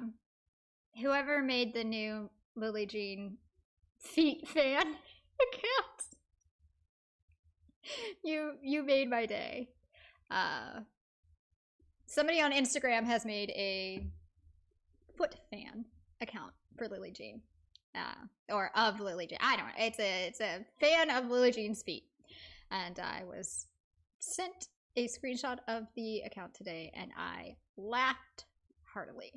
Whoever made the new Lillee Jean feet fan account, you made my day. Somebody on Instagram has made a foot fan account for Lillee Jean. Or of Lillee Jean. I don't know. It's a fan of Lillee Jean's feet. And I was sent a screenshot of the account today and I laughed heartily.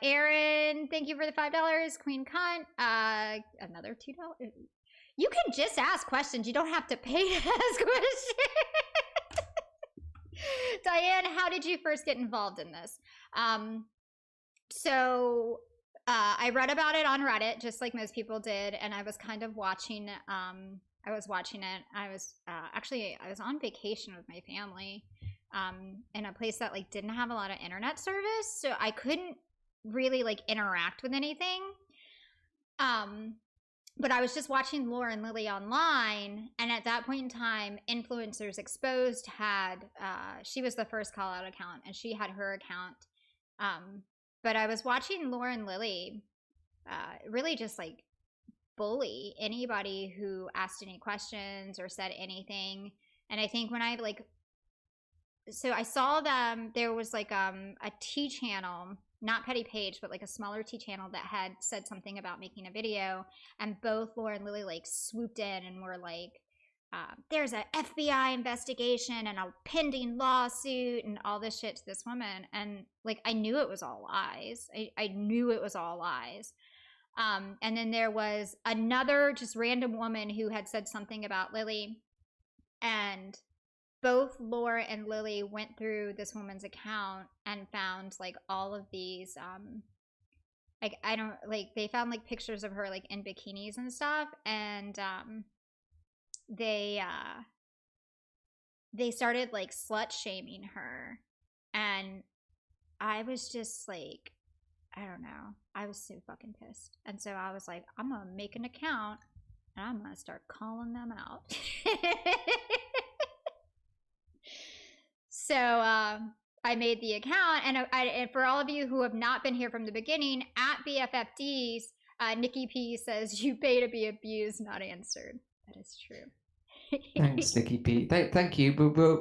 Aaron, thank you for the $5. Queen Cunt, another $2. You can just ask questions. You don't have to pay to ask questions. Diane, how did you first get involved in this? So I read about it on Reddit, just like most people did, and I was kind of watching. I was watching it. I was on vacation with my family, in a place that like didn't have a lot of internet service, so I couldn't really like interact with anything. But I was just watching Laura and Lillee online, and at that point in time, Influencers Exposed had, she was the first call out account, and she had her account. But I was watching Laura and Lillee really just like bully anybody who asked any questions or said anything. And I think when I like, so I saw them, there was like a T channel, not Petty Page, but like a smaller T channel that had said something about making a video, and both Laura and Lillee like swooped in and were like, there's an FBI investigation and a pending lawsuit and all this shit to this woman. And like, I knew it was all lies. I knew it was all lies. And then there was another just random woman who had said something about Lillee, and both Laura and Lillee went through this woman's account and found like all of these, like, I don't, like, they found like pictures of her like in bikinis and stuff, and they started like slut shaming her, and I was just like, I don't know, I was so fucking pissed. And so I was like, I'm gonna make an account and I'm gonna start calling them out. So I made the account, and for all of you who have not been here from the beginning, at BFFDs, Nikki P says, you pay to be abused, not answered. That is true. Thanks, Nikki P. Thank you.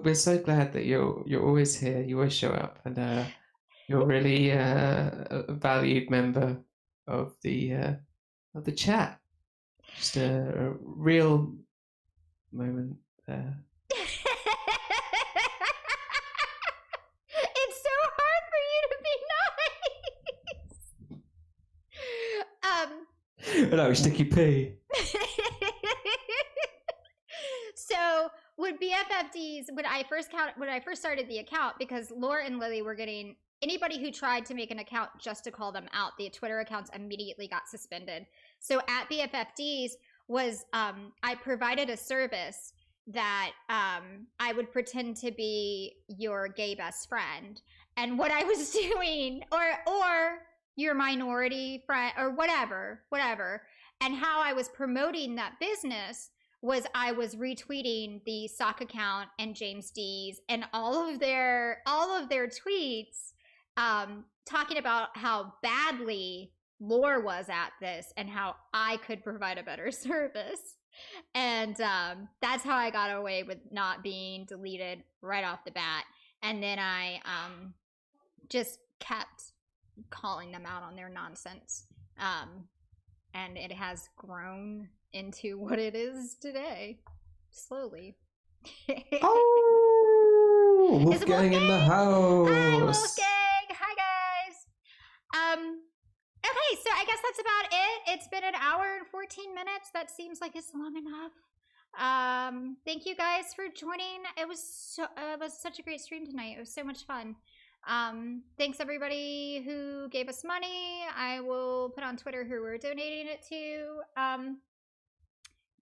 We're so glad that you're always here. You always show up, and you're really a valued member of the chat. Just a real moment there. It's so hard for you to be nice. Hello, it's Nikki P. So with BFFDs, when I first started the account, because Laura and Lillee were getting, anybody who tried to make an account just to call them out, the Twitter accounts immediately got suspended. So at BFFDs was, I provided a service that I would pretend to be your gay best friend. And what I was doing, or your minority friend, or whatever. And how I was promoting that business was I was retweeting the sock account and James D's and all of their tweets, talking about how badly Lore was at this and how I could provide a better service. And that's how I got away with not being deleted right off the bat. And then I just kept calling them out on their nonsense. And it has grown into what it is today, slowly. Oh, Wolfgang in the house. Hi, Wolfgang. Hi, guys. Okay, so I guess that's about it. It's been an hour and 14 minutes. That seems like it's long enough. Thank you guys for joining. It was such a great stream tonight. It was so much fun. Thanks everybody who gave us money. I will put on Twitter who we're donating it to.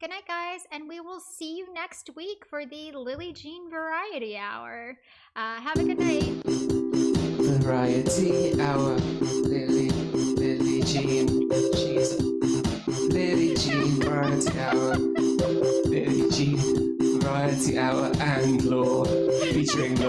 Good night, guys, and we will see you next week for the Lillee Jean Variety Hour. Have a good night. Variety Hour. Lillee Jean. She's Lillee Jean Variety Hour. Lillee Jean Variety Hour and Lore, featuring Lore.